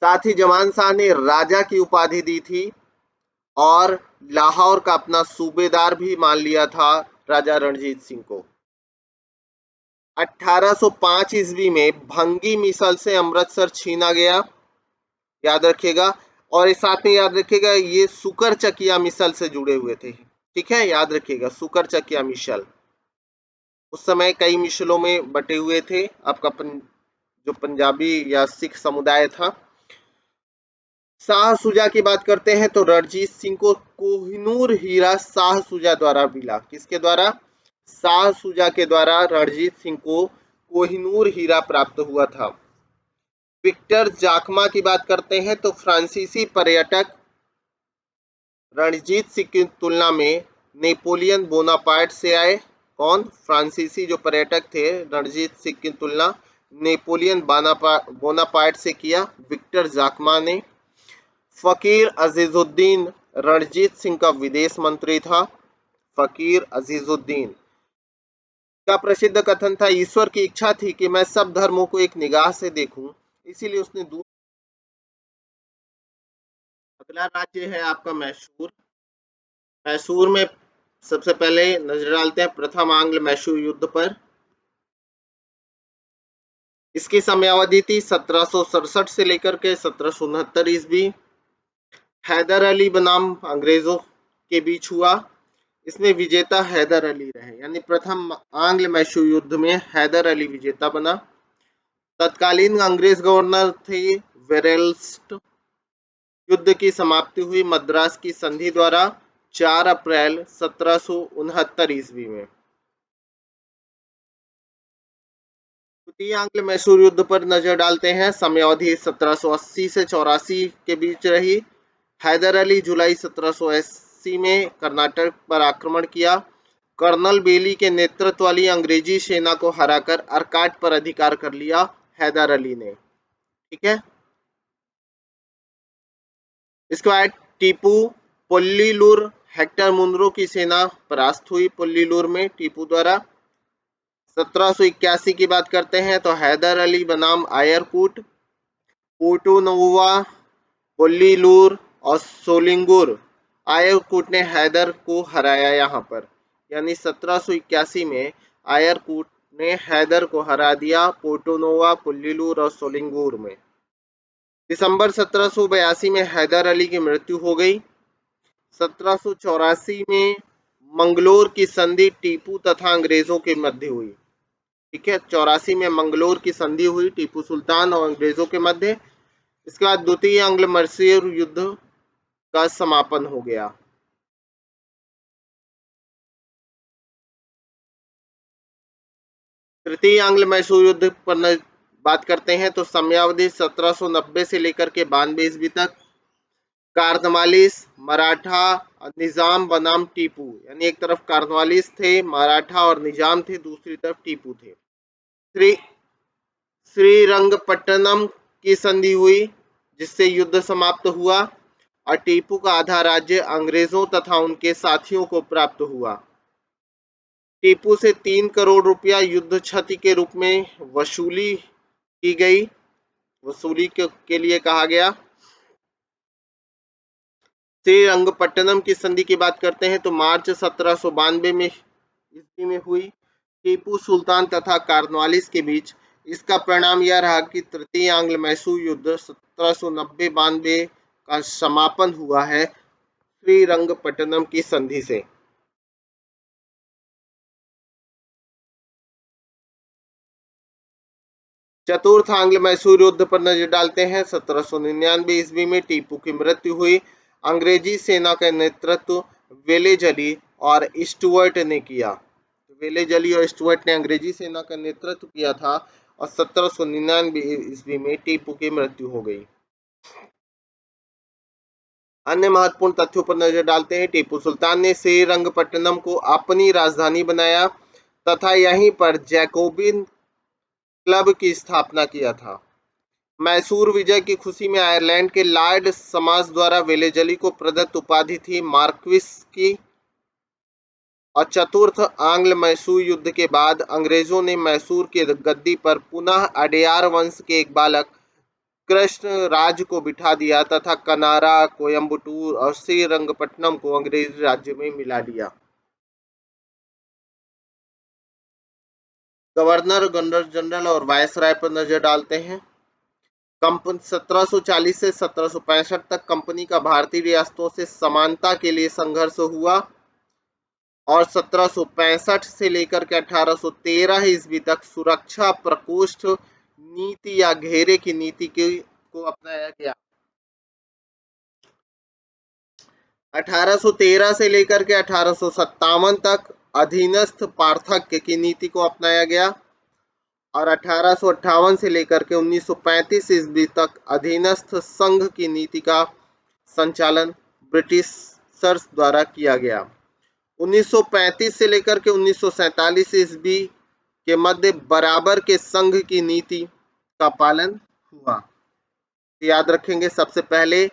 साथ ही जमान शाह ने राजा की उपाधि दी थी और लाहौर का अपना सूबेदार भी मान लिया था राजा रणजीत सिंह को। 1805 ईस्वी में भंगी मिसल से अमृतसर छीना गया, याद रखिएगा। और इस साथ में याद रखिएगा ये सुकरचकिया मिसल से जुड़े हुए थे, ठीक है, याद रखिएगा सुकरचकिया मिसल। उस समय कई मिसलों में बटे हुए थे आपका जो पंजाबी या सिख समुदाय था। शाह सुजा की बात करते हैं तो रणजीत सिंह को कोहिनूर हीरा शाह सुजा द्वारा मिला। किसके द्वारा? शाह सुजा के द्वारा रणजीत सिंह को कोहिनूर हीरा प्राप्त हुआ था। विक्टर जाखमा की बात करते हैं तो फ्रांसीसी पर्यटक रणजीत सिंह की तुलना में नेपोलियन बोनापार्ट से आए। कौन? फ्रांसीसी जो पर्यटक थे रणजीत सिंह की तुलना नेपोलियन बोनापार्ट से किया विक्टर जाखमा ने। फकीर अजीजुद्दीन रणजीत सिंह का विदेश मंत्री था। फकीर अजीजुद्दीन का प्रसिद्ध कथन था, ईश्वर की इच्छा थी कि मैं सब धर्मों को एक निगाह से देखूं, इसीलिए उसने दूर। अगला राज्य है आपका मैसूर। मैसूर में सबसे पहले नजर डालते हैं प्रथम आंग्ल मैसूर युद्ध पर। इसकी समयावधि थी 1767 से लेकर के 1769 ईस्वी। हैदर अली बनाम अंग्रेजों के बीच हुआ। इसमें विजेता हैदर अली रहे, यानी प्रथम आंग्ल मैसूर युद्ध में हैदर अली विजेता बना। तत्कालीन अंग्रेज गवर्नर थे वेरेल्स्ट। युद्ध की समाप्ति हुई मद्रास की संधि द्वारा 4 अप्रैल 1769 ईस्वी में। द्वितीय आंग्ल मैसूर युद्ध पर नजर डालते हैं। समयावधि 1780 से 84 के बीच रही। हैदर अली जुलाई 1780 में कर्नाटक पर आक्रमण किया। कर्नल बेली के नेतृत्व वाली अंग्रेजी सेना को हराकर अर्काट पर अधिकार कर लिया हैदर अली ने। ठीक है। इसके बाद टीपू पोल्लीलूर, हेक्टर मुनरो की सेना परास्त हुई पोल्लीलूर में टीपू द्वारा। 1781 की बात करते हैं तो हैदर अली बनाम आयरकूट, पोर्टोनोवा, पोल्लीलूर और सोलिंगुर। आयरकूट ने हैदर को हराया यहाँ पर, यानी 1781 में आयरकूट ने हैदर को हरा दिया पोर्टोनोवा, पोल्लीलूर और सोलिंगुर में। दिसंबर 1782 में हैदर अली की मृत्यु हो गई। 1784 में मंगलोर की संधि टीपू तथा अंग्रेजों के मध्य हुई। ठीक है, 84 में मंगलोर की संधि हुई टीपू सुल्तान और अंग्रेजों के मध्य। इसके बाद द्वितीय आंग्ल मैसूर युद्ध का समापन हो गया। तृतीय आंग्ल मैसूर युद्ध पर बात करते हैं तो समयावधि 1790 से लेकर के 92 ईस्वी तक। कार्नवालिस, मराठा, निजाम बनाम टीपू, यानी एक तरफ कार्नवालिस थे मराठा और निजाम थे, दूसरी तरफ टीपू थे। श्री श्रीरंगपट्टनम की संधि हुई जिससे युद्ध समाप्त हुआ और टीपू का आधा राज्य अंग्रेजों तथा उनके साथियों को प्राप्त हुआ। टीपू से 3 करोड़ रुपया युद्ध क्षति के रूप में वसूली की गई, वसूली के लिए कहा गया। श्रीरंगपट्टनम की संधि की बात करते हैं तो मार्च 1792 में ईस्वी में हुई टीपू सुल्तान तथा कार्नवालिस के बीच। इसका परिणाम यह रहा कि तृतीय आंग्ल मैसूर युद्ध 1790-92 का समापन हुआ है श्रीरंगपट्टनम की संधि से। चतुर्थ आंग्ल मैसूर युद्ध पर नजर डालते हैं। 1799 ईस्वी में टीपू की मृत्यु हुई। अंग्रेजी सेना का नेतृत्व वेलेजली और स्टुअर्ट ने किया। वेलेजली और स्टुअर्ट ने अंग्रेजी सेना का नेतृत्व किया था और 1799 ईस्वी में टीपू की मृत्यु हो गई। अन्य महत्वपूर्ण तथ्यों पर नजर डालते हैं। टीपू सुल्तान ने श्रीरंगपट्टनम को अपनी राजधानी बनाया तथा यहीं पर जैकोबिन क्लब की स्थापना किया था। मैसूर विजय की खुशी में आयरलैंड के लॉर्ड समाज द्वारा वेलेजली को प्रदत्त उपाधि थी मार्क्विस की। और चतुर्थ आंग्ल मैसूर युद्ध के बाद अंग्रेजों ने मैसूर की गद्दी पर पुनः अडयार वंश के एक बालक कृष्ण राज को बिठा दिया तथा कनारा, कोयम्बटूर और श्रीरंगपट्टनम को अंग्रेजी राज्य में मिला दिया। गवर्नर, गवर्नर जनरल और वायसराय पर नजर डालते हैं। 1740 से 1765 तक कंपनी का भारतीय रियासतों से समानता के लिए संघर्ष हुआ और 1765 से लेकर के 1813 ईस्वी तक सुरक्षा प्रकोष्ठ नीति या घेरे की नीति को अपनाया गया। 1813 से लेकर के 1857 तक अधीनस्थ पार्थक्य की नीति को अपनाया गया और 1858 से लेकर के 1935 ईस्वी तक अधीनस्थ संघ की नीति का संचालन ब्रिटिशर्स द्वारा किया गया। 1935 से लेकर के 1947 ईस्वी के मध्य बराबर के संघ की नीति का पालन हुआ। याद रखेंगे, सबसे पहले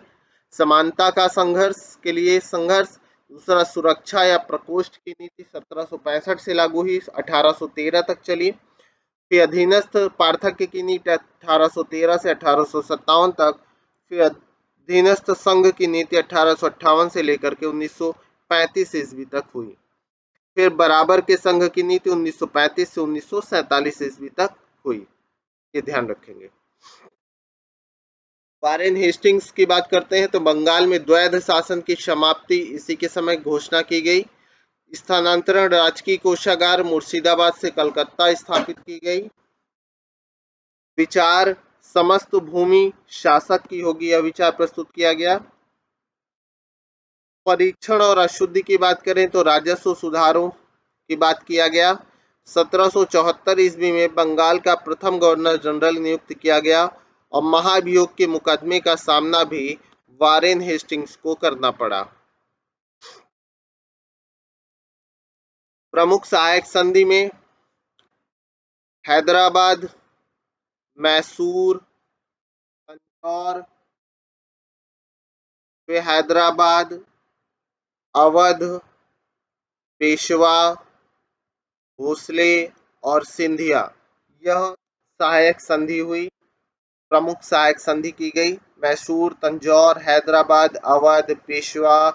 समानता का संघर्ष के लिए संघर्ष, दूसरा, सुरक्षा या प्रकोष्ठ की नीति 1765 से लागू हुई, 1813 तक चली। फिर अधीनस्थ पार्थक्य की नीति 1813 से 1857 तक। फिर अधीनस्थ संघ की नीति 1858 से लेकर के 1935 ईस्वी तक हुई। फिर बराबर के संघ की नीति 1935 से 1947 ईस्वी तक हुई। ये ध्यान रखेंगे। वारेन हेस्टिंग्स की बात करते हैं तो बंगाल में द्वैध शासन की समाप्ति इसी के समय घोषणा की गई। स्थानांतरण राजकीय कोषागार मुर्शिदाबाद से कलकत्ता स्थापित की गई। विचार समस्त भूमि शासक की होगी, यह विचार प्रस्तुत किया गया। परीक्षण और अशुद्धि की बात करें तो राजस्व सुधारों की बात किया गया। 1774 ईस्वी में बंगाल का प्रथम गवर्नर जनरल नियुक्त किया गया और महाभियोग के मुकदमे का सामना भी वारेन हेस्टिंग्स को करना पड़ा। प्रमुख सहायक संधि में हैदराबाद, मैसूर, इंदौर, फिर हैदराबाद, अवध, पेशवा, भोसले और सिंधिया, यह सहायक संधि हुई। प्रमुख सहायक संधि की गई मैसूर, तंजौर, हैदराबाद, अवध, पेशवा,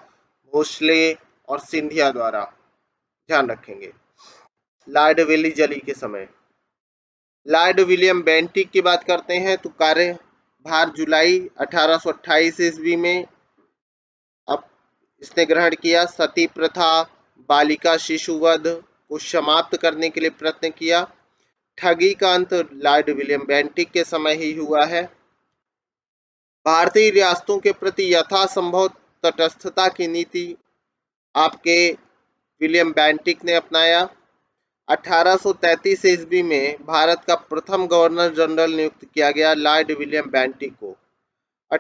भोसले और सिंधिया द्वारा। ध्यान रखेंगे। लॉर्ड वेली जली के समय लॉर्ड विलियम बेंटिक की बात करते हैं तो कार्यभार जुलाई 1828 ईस्वी में अब इसने ग्रहण किया। सती प्रथा, बालिका शिशुवध को समाप्त करने के लिए प्रयत्न किया। ठगी का अंत लॉर्ड विलियम बेंटिक के समय ही हुआ है। भारतीय रियासतों के प्रति यथासंभव तटस्थता की नीति आपके विलियम बेंटिक ने अपनाया। 1833 ईस्वी में भारत का प्रथम गवर्नर जनरल नियुक्त किया गया लॉर्ड विलियम बेंटिक को।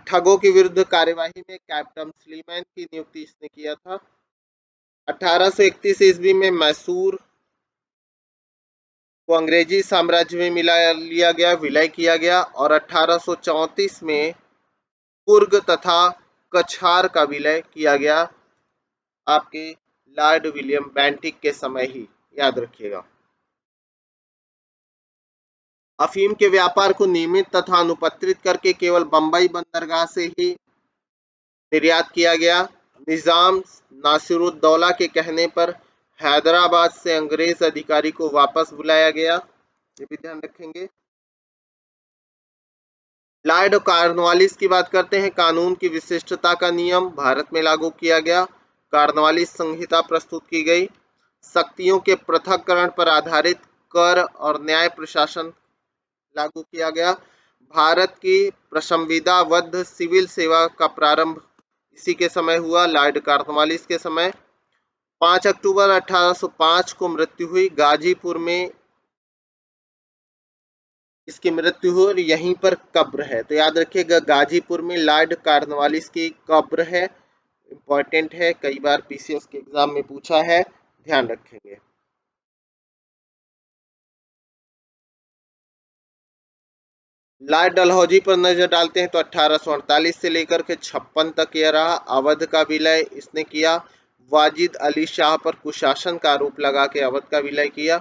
ठगों के विरुद्ध कार्यवाही में कैप्टन स्लीमैन की नियुक्ति इसने किया था। 1831 ईस्वी में मैसूर को अंग्रेजी साम्राज्य में मिला लिया गया, विलय किया गया और 1834 में कुर्ग तथा कछार का विलय किया गया आपके लॉर्ड विलियम बेंटिक के समय ही, याद रखिएगा। अफीम के व्यापार को नियमित तथा अनुपत्रित करके केवल बंबई बंदरगाह से ही निर्यात किया गया। निजाम नासिरुद्दौला के कहने पर हैदराबाद से अंग्रेज अधिकारी को वापस बुलाया गया, ये भी ध्यान रखेंगे। लॉर्ड कॉर्नवालिस की बात करते हैं। कानून की विशिष्टता का नियम भारत में लागू किया गया। कॉर्नवालिस संहिता प्रस्तुत की गई। शक्तियों के पृथक्करण पर आधारित कर और न्याय प्रशासन लागू किया गया। भारत की प्रसंविदाबद्ध सिविल सेवा का प्रारंभ इसी के समय हुआ, लॉर्ड कॉर्नवालिस के समय। 5 अक्टूबर 1805 को मृत्यु हुई। गाजीपुर में इसकी मृत्यु हुई और यहीं पर कब्र है, तो याद रखिएगा गाजीपुर में लॉर्ड कॉर्नवालिस की कब्र है। इंपॉर्टेंट है, कई बार पीसीएस के एग्जाम में पूछा है, ध्यान रखेंगे। लॉर्ड डलहौजी पर नजर डालते हैं तो 1848 से लेकर के 56 तक यह रहा। अवध का विलय इसने किया। वाजिद अली शाह पर कुशासन का आरोप लगा के अवध का विलय किया।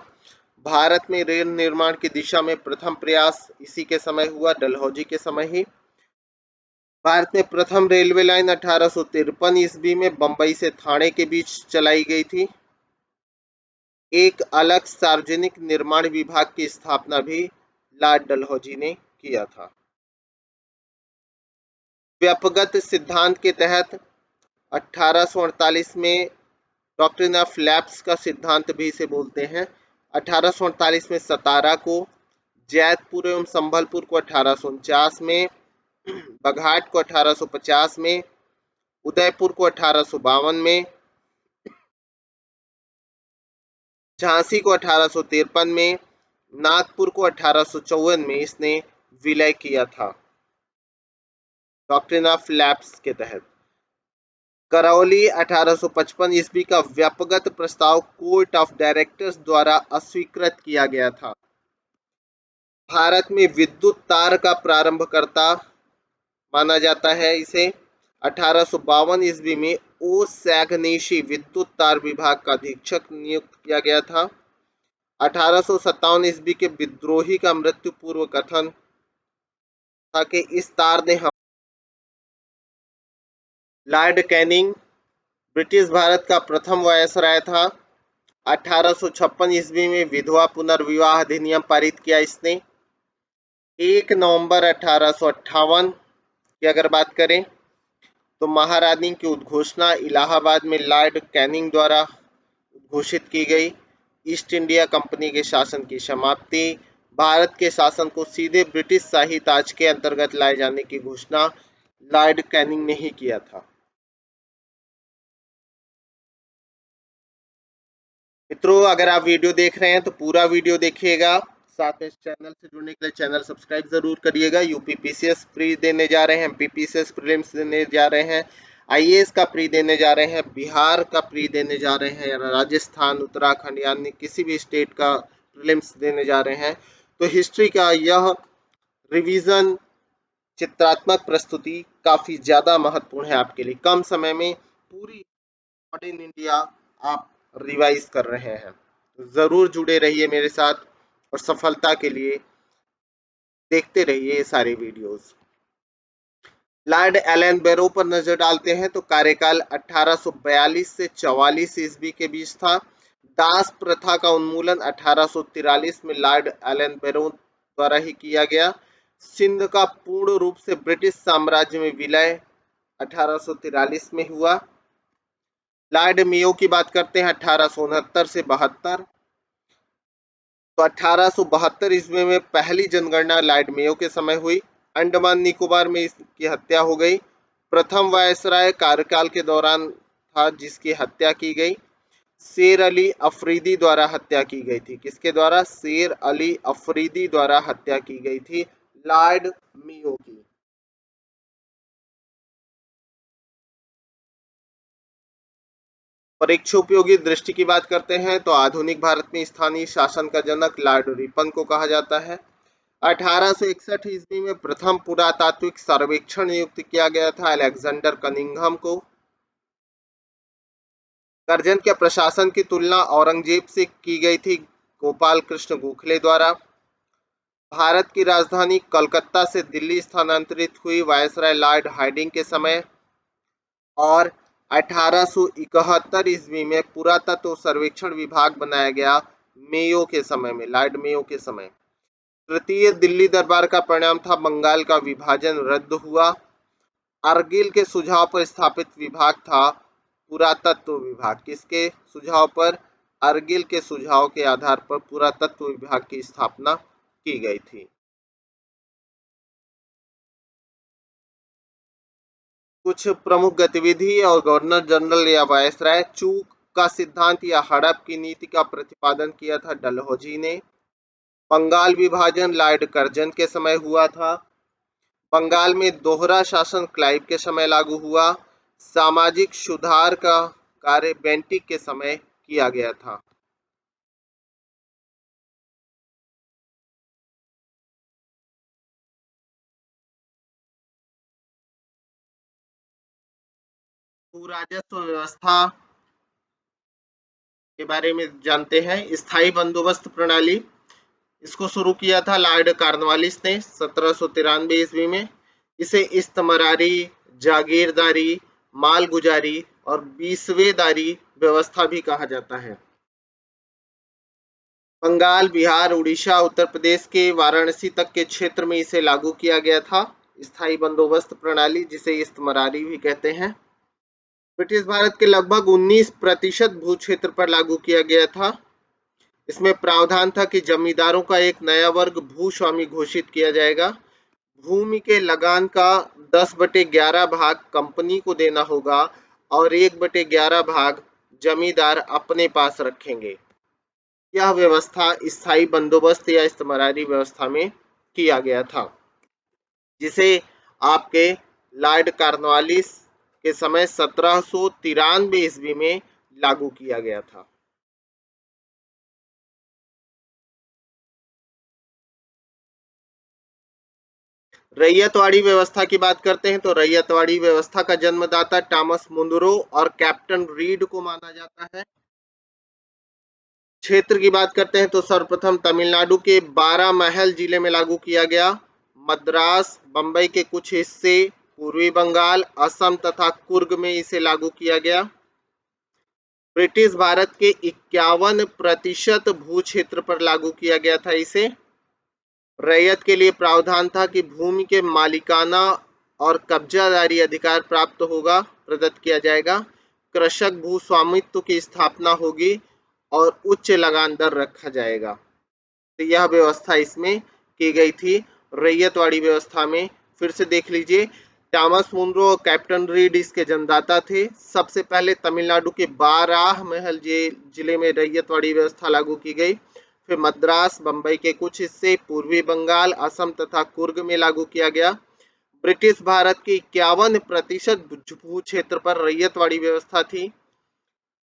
भारत में रेल निर्माण की दिशा में प्रथम प्रयास इसी के समय हुआ, डलहौजी के समय ही। भारत में प्रथम रेलवे लाइन 1853 ईस्वी में बंबई से थाने के बीच चलाई गई थी। एक अलग सार्वजनिक निर्माण विभाग की स्थापना भी लॉर्ड डलहौजी ने किया था। व्यापकगत सिद्धांत के तहत 1848 में डॉक्ट्रिन ऑफ लैप्स का सिद्धांत भी इसे बोलते हैं। 1848 में सतारा को, जैतपुर एवं संभलपुर को 1849 में, बघाट को 1850 में, उदयपुर को 1852 में, झांसी को 1853 में, नागपुर को 1854 में इसने विलय किया था डॉक्ट्रिन ऑफ लैप्स के तहत। करौली 1855 ईस्वी का व्यापकगत प्रस्ताव कोर्ट ऑफ डायरेक्टर्स द्वारा अस्वीकृत किया गया था। भारत में विद्युत तार का प्रारंभकर्ता माना जाता है इसे। 1852 ईस्वी में ओ सैगनेशी विद्युत तार विभाग का अधीक्षक नियुक्त किया गया था। 1857 ईस्वी के विद्रोही का मृत्यु पूर्व कथन था कि इस तार ने हम। लॉर्ड कैनिंग ब्रिटिश भारत का प्रथम वायसराय था। 1856 ईस्वी में विधवा पुनर्विवाह अधिनियम पारित किया इसने। 1 नवंबर 1858 की अगर बात करें तो महारानी की उद्घोषणा इलाहाबाद में लॉर्ड कैनिंग द्वारा घोषित की गई। ईस्ट इंडिया कंपनी के शासन की समाप्ति। भारत के शासन को सीधे ब्रिटिश शाही ताज के अंतर्गत लाए जाने की घोषणा लॉर्ड कैनिंग ने ही किया था। मित्रों, अगर आप वीडियो देख रहे हैं तो पूरा वीडियो देखिएगा। साथ में इस चैनल से जुड़ने के लिए चैनल सब्सक्राइब जरूर करिएगा। यूपीपीसीएस प्री देने जा रहे हैं, एमपीपीसीएस प्रीलिम्स देने जा रहे हैं, आईएएस का प्री देने जा रहे हैं, बिहार का प्री देने जा रहे हैं, राजस्थान, उत्तराखंड यानी किसी भी स्टेट का प्रीलिम्स देने जा रहे हैं, तो हिस्ट्री का यह रिवीजन चित्रात्मक प्रस्तुति काफी ज्यादा महत्वपूर्ण है आपके लिए। कम समय में पूरी मॉडर्न इंडिया आप रिवाइज कर रहे हैं, तो जरूर जुड़े रहिए मेरे साथ और सफलता के लिए देखते रहिए ये सारे वीडियोस। लॉर्ड एलन बैरो पर नजर डालते हैं तो कार्यकाल 1842 से 44 ईस्वी के बीच था। दास प्रथा का उन्मूलन 1843 में लॉर्ड एलन बैरो द्वारा ही किया गया। सिंध का पूर्ण रूप से ब्रिटिश साम्राज्य में विलय 1843 में हुआ। लॉर्ड मेयो की बात करते हैं 1869 से 72। तो 1872 ईस्वी में पहली जनगणना लॉर्ड मेयो के समय हुई। अंडमान निकोबार में इसकी हत्या हो गई। प्रथम वायसराय कार्यकाल के दौरान था जिसकी हत्या की गई। शेर अली अफरीदी द्वारा हत्या की गई थी। किसके द्वारा? शेर अली अफरीदी द्वारा हत्या की गई थी लॉर्ड मेयो की। परीक्षोपयोगी दृष्टि की बात करते हैं तो आधुनिक भारत में स्थानीय शासन का जनक लॉर्ड रिपन को कहा जाता है। 1861 ईस्वी में प्रथम पुरातात्विक सर्वेक्षण नियुक्त किया गया था अलेक्जेंडर कनिंघम को। करजन के प्रशासन की तुलना औरंगजेब से की गई थी गोपाल कृष्ण गोखले द्वारा। भारत की राजधानी कलकत्ता से दिल्ली स्थानांतरित हुई वायसराय लॉर्ड हार्डिंग के समय। और 1871 ईस्वी में पुरातत्व सर्वेक्षण विभाग बनाया गया मेयो के समय में, लॉर्ड मेयो के समय। तृतीय दिल्ली दरबार का परिणाम था बंगाल का विभाजन रद्द हुआ। अर्गिल के सुझाव पर स्थापित विभाग था पुरातत्व विभाग। किसके सुझाव पर? अर्गिल के सुझाव के आधार पर पुरातत्व विभाग की स्थापना की गई थी। कुछ प्रमुख गतिविधि और गवर्नर जनरल या वायसराय। चूक का सिद्धांत या हड़प की नीति का प्रतिपादन किया था डलहौजी ने। बंगाल विभाजन लॉर्ड कर्जन के समय हुआ था। बंगाल में दोहरा शासन क्लाइव के समय लागू हुआ। सामाजिक सुधार का कार्य बेंटिक के समय किया गया था। भू राजस्व व्यवस्था के बारे में जानते हैं। स्थायी बंदोबस्त प्रणाली, इसको शुरू किया था लॉर्ड कॉर्नवालिस ने 1793 ईस्वी में। इसे इस्तमरारी, जागीरदारी, मालगुजारी और बीसवेदारी व्यवस्था भी कहा जाता है। बंगाल, बिहार, उड़ीसा, उत्तर प्रदेश के वाराणसी तक के क्षेत्र में इसे लागू किया गया था। स्थायी बंदोबस्त प्रणाली, जिसे इस्तमरारी भी कहते हैं, ब्रिटिश भारत के लगभग 19% भू क्षेत्र पर लागू किया गया था। इसमें प्रावधान था कि जमींदारों का एक नया वर्ग भूस्वामी घोषित किया जाएगा। भूमि के लगान का 10/11 भाग कंपनी को देना होगा और 1/11 भाग जमींदार अपने पास रखेंगे। यह व्यवस्था स्थायी बंदोबस्त या इस्तमरारी व्यवस्था में किया गया था, जिसे आपके लॉर्ड कॉर्नवालिस के समय 1793 ईस्वी में लागू किया गया था। रैयतवाड़ी व्यवस्था की बात करते हैं तो रैयतवाड़ी व्यवस्था का जन्मदाता टॉमस मुनरो और कैप्टन रीड को माना जाता है। क्षेत्र की बात करते हैं तो सर्वप्रथम तमिलनाडु के 12 महल जिले में लागू किया गया। मद्रास, बंबई के कुछ हिस्से, पूर्वी बंगाल, असम तथा कुर्ग में इसे लागू किया गया। ब्रिटिश भारत के 51% भू क्षेत्र पर लागू किया गया था इसे। रैयत के लिए प्रावधान था कि भूमि के मालिकाना और कब्जादारी अधिकार प्राप्त होगा, प्रदत्त किया जाएगा। कृषक भू स्वामित्व की स्थापना होगी और उच्च लगान दर रखा जाएगा। तो यह व्यवस्था इसमें की गई थी रैयतवाड़ी व्यवस्था में। फिर से देख लीजिए, टॉमस मुनरो और कैप्टन रीड इसके जन्मदाता थे। सबसे पहले तमिलनाडु के 12 महल जिले में रैयतवाड़ी व्यवस्था लागू की गई। फिर मद्रास, बंबई के कुछ हिस्से, पूर्वी बंगाल, असम तथा कुर्ग में लागू किया गया। ब्रिटिश भारत के 51% भू क्षेत्र पर रैयतवाड़ी व्यवस्था थी।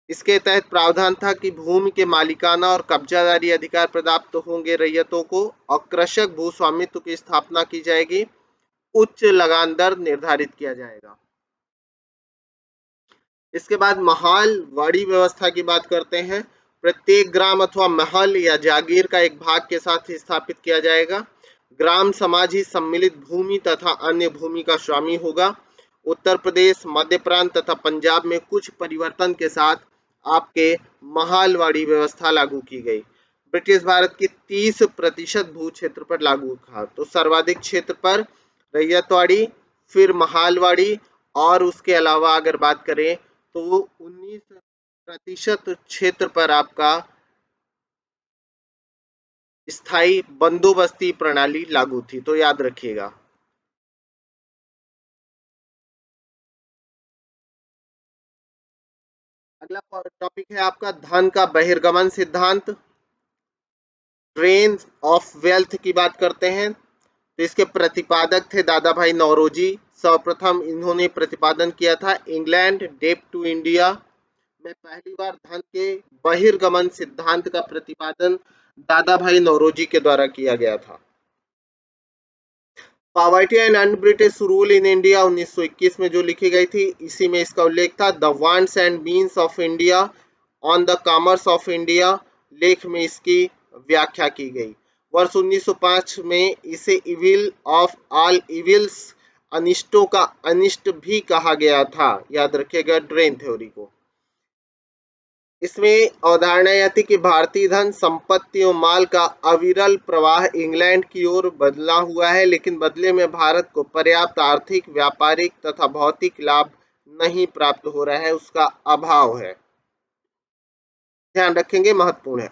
इसके तहत प्रावधान था कि भूमि के मालिकाना और कब्जादारी अधिकार प्राप्त होंगे रैयतों को और कृषक भू स्वामित्व की स्थापना की जाएगी। उच्च लगान दर निर्धारित किया जाएगा। इसके बाद महालवाड़ी व्यवस्था की बात करते हैं। प्रत्येक ग्राम अथवा महल या जागीर का एक भाग के साथ स्थापित किया जाएगा। ग्राम समाज ही सम्मिलित भूमि तथा अन्य भूमि का स्वामी होगा। उत्तर प्रदेश, मध्य प्रांत तथा पंजाब में कुछ परिवर्तन के साथ आपके महालवाड़ी व्यवस्था लागू की गई। ब्रिटिश भारत की 30% भू क्षेत्र पर लागू था। तो सर्वाधिक क्षेत्र पर रैयतवाड़ी, फिर महालवाड़ी और उसके अलावा अगर बात करें तो 19% क्षेत्र पर आपका स्थायी बंदोबस्ती प्रणाली लागू थी। तो याद रखिएगा। अगला टॉपिक है आपका धन का बहिर्गमन सिद्धांत। ट्रेन ऑफ वेल्थ की बात करते हैं तो इसके प्रतिपादक थे दादा भाई नौरोजी। सर्वप्रथम इन्होंने प्रतिपादन किया था इंग्लैंड डेप टू इंडिया में पहली बार धन के बहिर्गमन सिद्धांत का प्रतिपादन दादा भाई नौरोजी के द्वारा किया गया था। Poverty and un British rule in India 1921 में जो लिखी गई थी, इसी में इसका उल्लेख था। The wants and means of India on the commerce of India लेख में इसकी व्याख्या की गई। वर्ष 1905 में इसे इविल ऑफ ऑल इविल्स, अनिष्टों का अनिष्ट भी कहा गया था। याद रखिएगा ड्रेन थ्योरी को। इसमें अवधारणा यह थी कि भारतीय धन संपत्ति और माल का अविरल प्रवाह इंग्लैंड की ओर बदला हुआ है, लेकिन बदले में भारत को पर्याप्त आर्थिक, व्यापारिक तथा भौतिक लाभ नहीं प्राप्त हो रहा है, उसका अभाव है। ध्यान रखेंगे, महत्वपूर्ण है।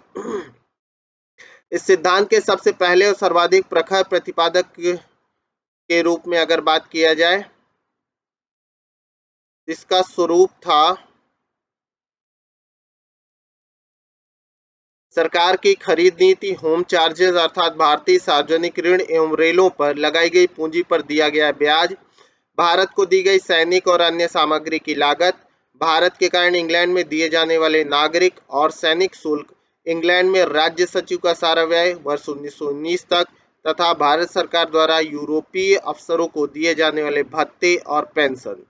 इस सिद्धांत के सबसे पहले और सर्वाधिक प्रखर प्रतिपादक के रूप में अगर बात किया जाए, इसका स्वरूप था सरकार की खरीद नीति, होम चार्जेस अर्थात भारतीय सार्वजनिक ऋण एवं रेलों पर लगाई गई पूंजी पर दिया गया ब्याज, भारत को दी गई सैनिक और अन्य सामग्री की लागत, भारत के कारण इंग्लैंड में दिए जाने वाले नागरिक और सैनिक शुल्क, इंग्लैंड में राज्य सचिव का सारा व्यय वर्ष 1919 तक तथा भारत सरकार द्वारा यूरोपीय अफसरों को दिए जाने वाले भत्ते और पेंशन,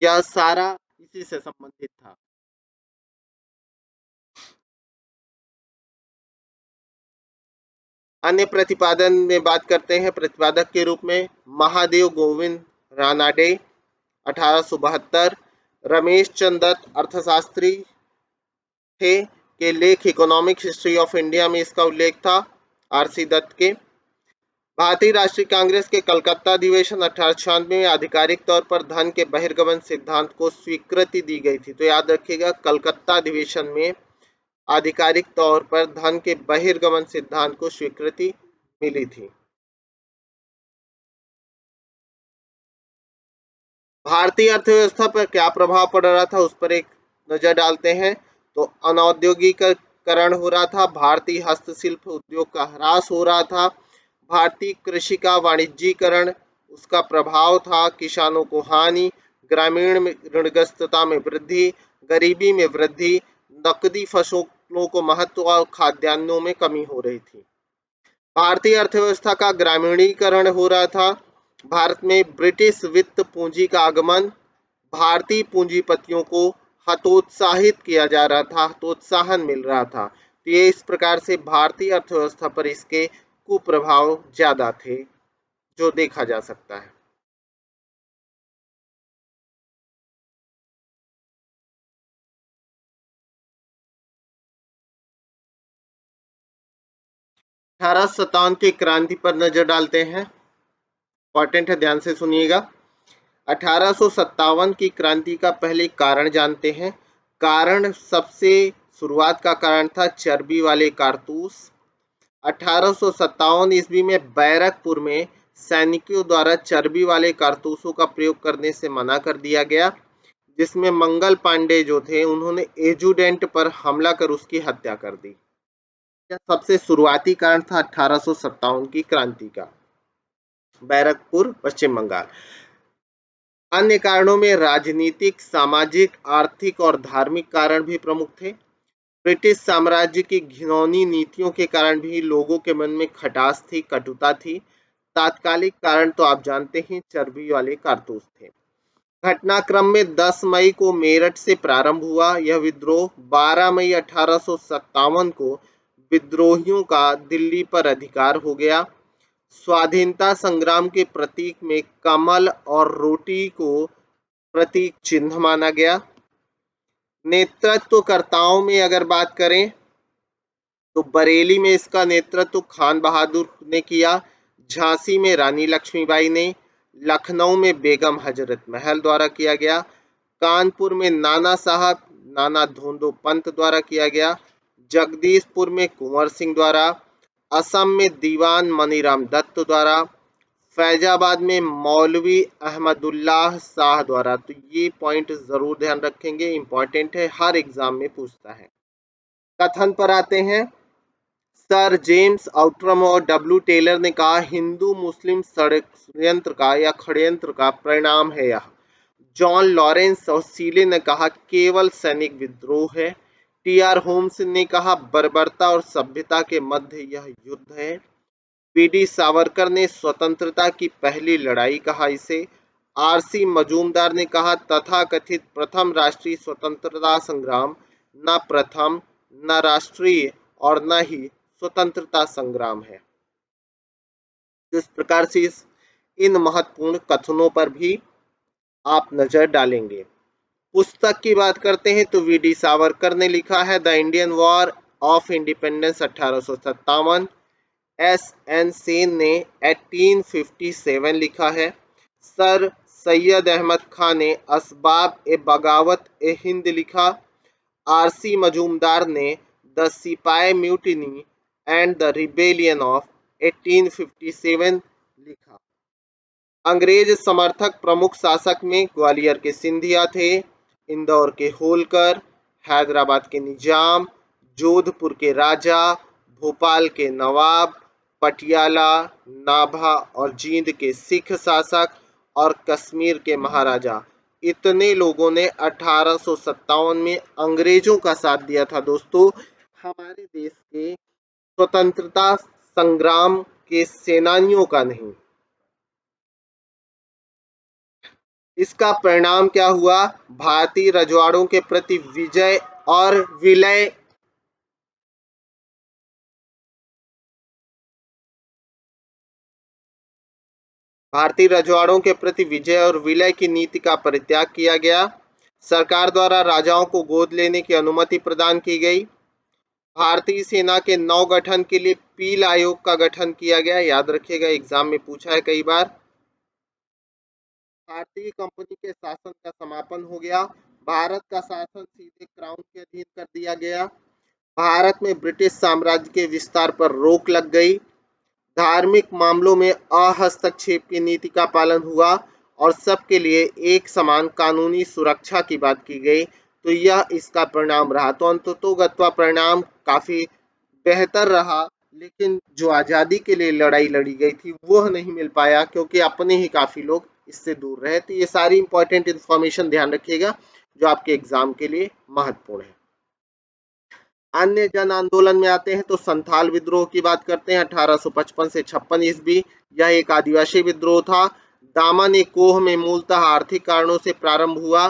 यह सारा इसी से संबंधित था। अन्य प्रतिपादन में बात करते हैं प्रतिपादक के रूप में महादेव गोविंद रानाडे 1872, रमेश चंद्र दत्त अर्थशास्त्री थे के लेख इकोनॉमिक हिस्ट्री ऑफ इंडिया में इसका उल्लेख था आरसी दत्त के। भारतीय राष्ट्रीय कांग्रेस के कलकत्ता अधिवेशन 1896 में आधिकारिक तौर पर धन के बहिर्गमन सिद्धांत को स्वीकृति दी गई थी। तो याद रखिएगा कलकत्ता अधिवेशन में आधिकारिक तौर पर धन के बहिर्गमन सिद्धांत को स्वीकृति मिली थी। भारतीय अर्थव्यवस्था पर क्या प्रभाव पड़ रहा था उस पर एक नजर डालते हैं। तो अनौद्योगिकरण हो रहा था, भारतीय हस्तशिल्प उद्योग का ह्रास हो रहा था, भारतीय कृषि का वाणिज्यीकरण उसका प्रभाव था, किसानों को हानि, ग्रामीण में ऋणग्रस्तता में वृद्धि, गरीबी में वृद्धि, नकदी फसलों को महत्व और खाद्यान्नों में कमी हो रही थी। भारतीय अर्थव्यवस्था का ग्रामीणीकरण हो रहा था। भारत में ब्रिटिश वित्त पूंजी का आगमन, भारतीय पूंजीपतियों को हतोत्साहित किया जा रहा था, हतोत्साहन मिल रहा था। तो ये इस प्रकार से भारतीय अर्थव्यवस्था पर इसके कुप्रभाव ज्यादा थे, जो देखा जा सकता है। 1857 की क्रांति पर नजर डालते हैं। इंपॉर्टेंट है, ध्यान से सुनिएगा। 1857 की क्रांति का पहले कारण जानते हैं। कारण, सबसे शुरुआत का कारण था चर्बी वाले कारतूस। 1857 ईस्वी में बैरकपुर में सैनिकों द्वारा चर्बी वाले कारतूसों का प्रयोग करने से मना कर दिया गया, जिसमें मंगल पांडे जो थे उन्होंने एजुडेंट पर हमला कर उसकी हत्या कर दी। यह सबसे शुरुआती कारण था 1857 की क्रांति का, बैरकपुर, पश्चिम बंगाल। अन्य कारणों में राजनीतिक, सामाजिक, आर्थिक और धार्मिक कारण भी प्रमुख थे। ब्रिटिश साम्राज्य की घिनौनी नीतियों के कारण भी लोगों के मन में खटास थी, कटुता थी। तात्कालिक कारण तो आप जानते हैं, चर्बी वाले कारतूस थे। घटनाक्रम में 10 मई को मेरठ से प्रारंभ हुआ यह विद्रोह। 12 मई 1857 को विद्रोहियों का दिल्ली पर अधिकार हो गया। स्वाधीनता संग्राम के प्रतीक में कमल और रोटी को प्रतीक चिन्ह माना गया। नेतृत्वकर्ताओं में अगर बात करें तो बरेली में इसका नेतृत्व खान बहादुर ने किया, झांसी में रानी लक्ष्मीबाई ने, लखनऊ में बेगम हजरत महल द्वारा किया गया, कानपुर में नाना साहब, नाना धोंदो पंत द्वारा किया गया, जगदीशपुर में कुंवर सिंह द्वारा, असम में दीवान मनीराम दत्त द्वारा, फैजाबाद में मौलवी अहमदुल्लाह शाह द्वारा। तो ये पॉइंट जरूर ध्यान रखेंगे, इंपॉर्टेंट है, हर एग्जाम में पूछता है। कथन पर आते हैं। सर जेम्स आउट्रम और डब्ल्यू टेलर ने कहा, हिंदू मुस्लिम षड्यंत्र का या षड्यंत्र का परिणाम है यह। जॉन लॉरेंस और सीले ने कहा, केवल सैनिक विद्रोह है। टी आर होम्स ने कहा, बर्बरता और सभ्यता के मध्य यह युद्ध है। पी डी सावरकर ने स्वतंत्रता की पहली लड़ाई कहा इसे। आर सी मजूमदार ने कहा, तथाकथित प्रथम राष्ट्रीय स्वतंत्रता संग्राम न प्रथम, न राष्ट्रीय और न ही स्वतंत्रता संग्राम है। इस प्रकार से इन महत्वपूर्ण कथनों पर भी आप नजर डालेंगे। पुस्तक की बात करते हैं तो वी डी सावरकर ने लिखा है the Indian War of Independence 1857। S N Sen ने 1857 लिखा है। सर सैयद अहमद खान ने असबाब ए बगावत ए हिंद लिखा। आर सी मजूमदार ने द सिपाही mutiny and the rebellion of 1857 लिखा। अंग्रेज समर्थक प्रमुख शासक में ग्वालियर के सिंधिया थे, इंदौर के होलकर, हैदराबाद के निजाम, जोधपुर के राजा, भोपाल के नवाब, पटियाला, नाभा और जींद के सिख शासक और कश्मीर के महाराजा। इतने लोगों ने 1857 में अंग्रेजों का साथ दिया था दोस्तों, हमारे देश के स्वतंत्रता संग्राम के सेनानियों का नहीं। इसका परिणाम क्या हुआ? भारतीय रजवाड़ों के प्रति विजय और विलय। भारतीय रजवाड़ों के प्रति विजय और विलय की नीति का परित्याग किया गया। सरकार द्वारा राजाओं को गोद लेने की अनुमति प्रदान की गई। भारतीय सेना के नौ गठन के लिए पील आयोग का गठन किया गया। याद रखिएगा, एग्जाम में पूछा है कई बार। भारतीय कंपनी के शासन का समापन हो गया। भारत का शासन सीधे क्राउन के अधीन कर दिया गया। भारत में ब्रिटिश साम्राज्य के विस्तार पर रोक लग गई। धार्मिक मामलों में अहस्तक्षेप की नीति का पालन हुआ और सबके लिए एक समान कानूनी सुरक्षा की बात की गई। तो यह इसका परिणाम रहा। तो अंततोगत्वा परिणाम काफी बेहतर रहा, लेकिन जो आज़ादी के लिए लड़ाई लड़ी गई थी वह नहीं मिल पाया, क्योंकि अपने ही काफी लोग इससे दूर रहे। तो ये सारी इंपॉर्टेंट इंफॉर्मेशन ध्यान रखिएगा, जो आपके एग्जाम के लिए महत्वपूर्ण है। अन्य जन आंदोलन में आते हैं तो संथाल विद्रोह की बात करते हैं 1855 से 56 ईस्वी। यह एक आदिवासी विद्रोह था। दामन एक कोह में मूलतः आर्थिक कारणों से प्रारंभ हुआ।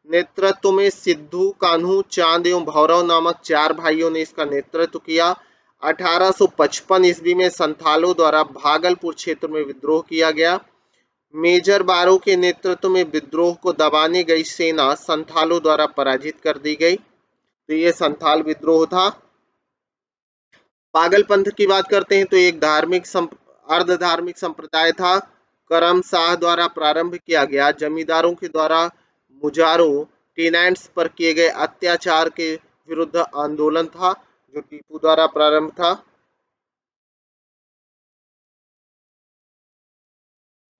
नेतृत्व में सिद्धू, कान्हू, चांद एवं भौरव नामक 4 भाइयों ने इसका नेतृत्व किया। 1855 ईस्वी में संथालों द्वारा भागलपुर क्षेत्र में विद्रोह किया गया। मेजर बारो के नेतृत्व में विद्रोह को दबाने गई सेना संथालों द्वारा पराजित कर दी गई। तो ये संथाल विद्रोह था। पागल पंथ की बात करते हैं तो एक अर्ध धार्मिक संप्रदाय था। करम शाह द्वारा प्रारंभ किया गया। जमींदारों के द्वारा मुजारों टेनेंट्स पर किए गए अत्याचार के विरुद्ध आंदोलन था, जो टीपू द्वारा प्रारंभ था।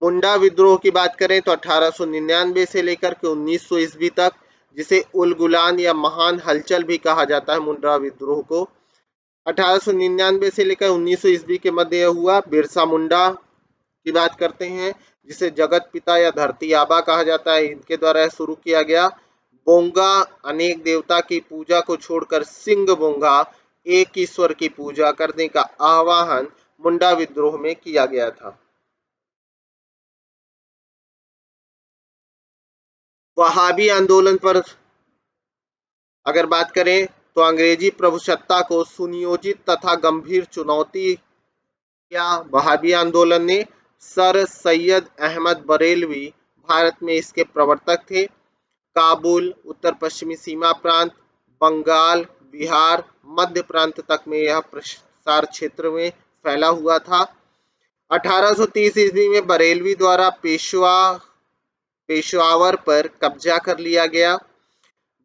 मुंडा विद्रोह की बात करें तो 1899 से लेकर के 1900 ईस्वी तक, जिसे उल गुलान या महान हलचल भी कहा जाता है, मुंडा विद्रोह को 1899 से लेकर 1900 ईस्वी के मध्य यह हुआ। बिरसा मुंडा की बात करते हैं, जिसे जगत पिता या धरती आबा कहा जाता है, इनके द्वारा यह शुरू किया गया। बोंगा अनेक देवता की पूजा को छोड़कर सिंह बोंगा एक ईश्वर की पूजा करने का आह्वान मुंडा विद्रोह में किया गया था। वहाबी आंदोलन पर अगर बात करें तो अंग्रेजी प्रभुसत्ता को सुनियोजित तथा गंभीर चुनौती क्या वहाबी आंदोलन ने। सर सैयद अहमद बरेलवी भारत में इसके प्रवर्तक थे। काबुल, उत्तर पश्चिमी सीमा प्रांत, बंगाल, बिहार, मध्य प्रांत तक में यह प्रसार क्षेत्र में फैला हुआ था। 1830 ईस्वी में बरेलवी द्वारा पेशवावर पर कब्जा कर लिया गया।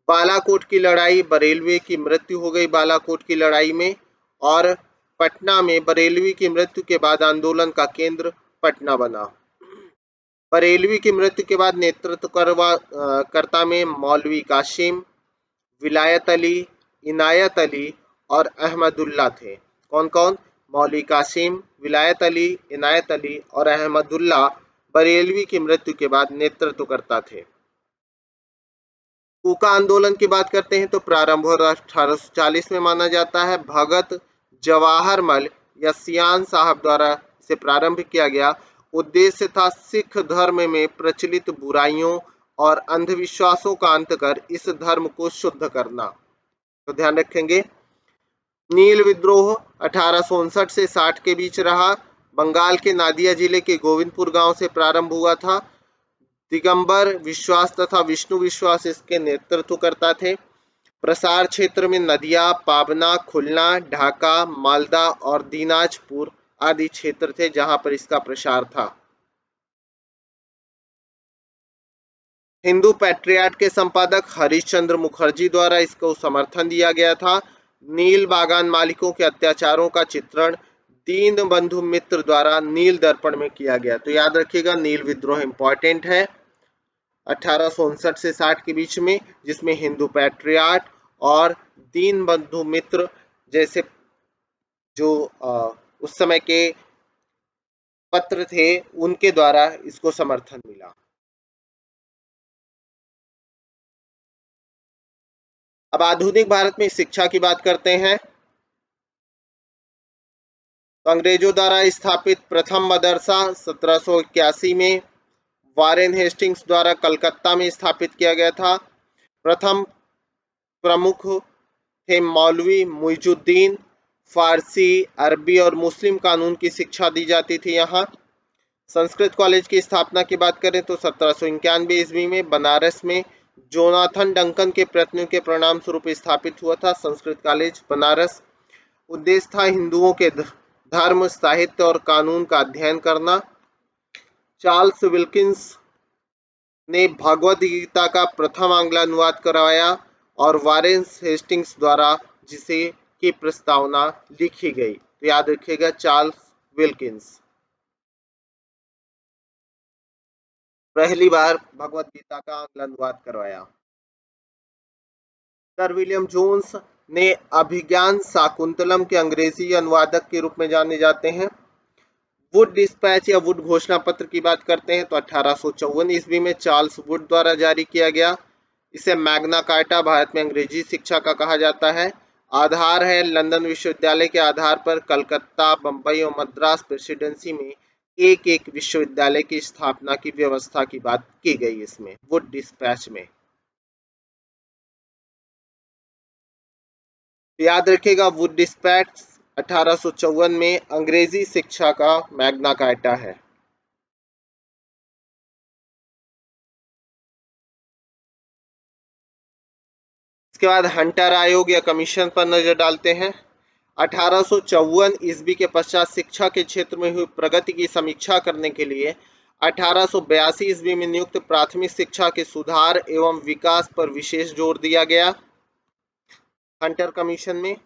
बालाकोट की लड़ाई, बरेलवी की मृत्यु हो गई बालाकोट की लड़ाई में, और पटना में बरेलवी की मृत्यु के बाद आंदोलन का केंद्र पटना बना। बरेलवी की मृत्यु के बाद कर्ता में मौलवी कासिम, विलायत अली, इनायत अली और अहमदुल्ला थे। कौन कौन? मौलवी कासिम, विलायत अली, इनायत अली और अहमदुल्ला बरेलवी की मृत्यु के बाद नेतृत्व करता थे। कूका आंदोलन की बात करते हैं तो प्रारंभ 1840 में माना जाता है। भगत जवाहरमल या सियान साहब द्वारा इसे प्रारंभ किया गया। उद्देश्य था सिख धर्म में प्रचलित बुराइयों और अंधविश्वासों का अंत कर इस धर्म को शुद्ध करना। तो ध्यान रखेंगे। नील विद्रोह 1859 से 60 के बीच रहा। बंगाल के नादिया जिले के गोविंदपुर गांव से प्रारंभ हुआ था। दिगंबर विश्वास तथा विष्णु विश्वास इसके नेतृत्व करता थे। प्रसार क्षेत्र में नदिया, पाबना, खुलना, ढाका, मालदा और दीनाजपुर आदि क्षेत्र थे जहां पर इसका प्रसार था। हिंदू पैट्रियाट के संपादक हरिश्चंद्र मुखर्जी द्वारा इसको समर्थन दिया गया था। नील बागान मालिकों के अत्याचारों का चित्रण दीन बंधु मित्र द्वारा नील दर्पण में किया गया। तो याद रखिएगा, नील विद्रोह इंपॉर्टेंट है 1859 से 60 के बीच में, जिसमें हिंदू पैट्रियाट और दीन बंधु मित्र जैसे जो उस समय के पत्र थे, उनके द्वारा इसको समर्थन मिला। अब आधुनिक भारत में शिक्षा की बात करते हैं तो अंग्रेजों द्वारा स्थापित प्रथम मदरसा 1781 में वारेन हेस्टिंग्स द्वारा कलकत्ता में स्थापित किया गया था। प्रथम प्रमुख थे मौलवी मुइजुद्दीन। फारसी, अरबी और मुस्लिम कानून की शिक्षा दी जाती थी यहाँ। संस्कृत कॉलेज की स्थापना की बात करें तो 1791 ईस्वी में बनारस में जोनाथन डंकन के प्रयत्नों के परिणाम स्वरूप स्थापित हुआ था संस्कृत कॉलेज बनारस। उद्देश्य था हिंदुओं के धर्म, साहित्य और कानून का अध्ययन करना। चार्ल्स विल्किंस ने भगवद गीता का प्रथम आंग्ल अनुवाद करवाया और वारेन हेस्टिंग्स द्वारा जिसे की प्रस्तावना लिखी गई। तो याद रखिएगा, चार्ल्स विल्किंस पहली बार भगवद गीता का आंग्ल अनुवाद करवाया। सर विलियम जोन्स ने अभिज्ञान शाकुंतलम के अंग्रेजी अनुवादक के रूप में जाने जाते हैं। वुड डिस्पैच या वुड घोषणा पत्र की बात करते हैं तो 1854 ईस्वी में चार्ल्स वुड द्वारा जारी किया गया। इसे मैग्ना कार्टा भारत में अंग्रेजी शिक्षा का कहा जाता है। आधार है लंदन विश्वविद्यालय के आधार पर कलकत्ता, बंबई और मद्रास प्रेसिडेंसी में एक एक विश्वविद्यालय की स्थापना की व्यवस्था की बात की गई। इसमें वुड डिस्पैच में याद रखिएगा, वुड डिस्पैच 1854 में अंग्रेजी शिक्षा का मैग्ना कार्टा है। इसके बाद हंटर आयोग या कमीशन पर नजर डालते हैं। 1854 ईस्वी के पश्चात शिक्षा के क्षेत्र में हुई प्रगति की समीक्षा करने के लिए 1882 ईस्वी में नियुक्त प्राथमिक शिक्षा के सुधार एवं विकास पर विशेष जोर दिया गया। हंटर कमीशन में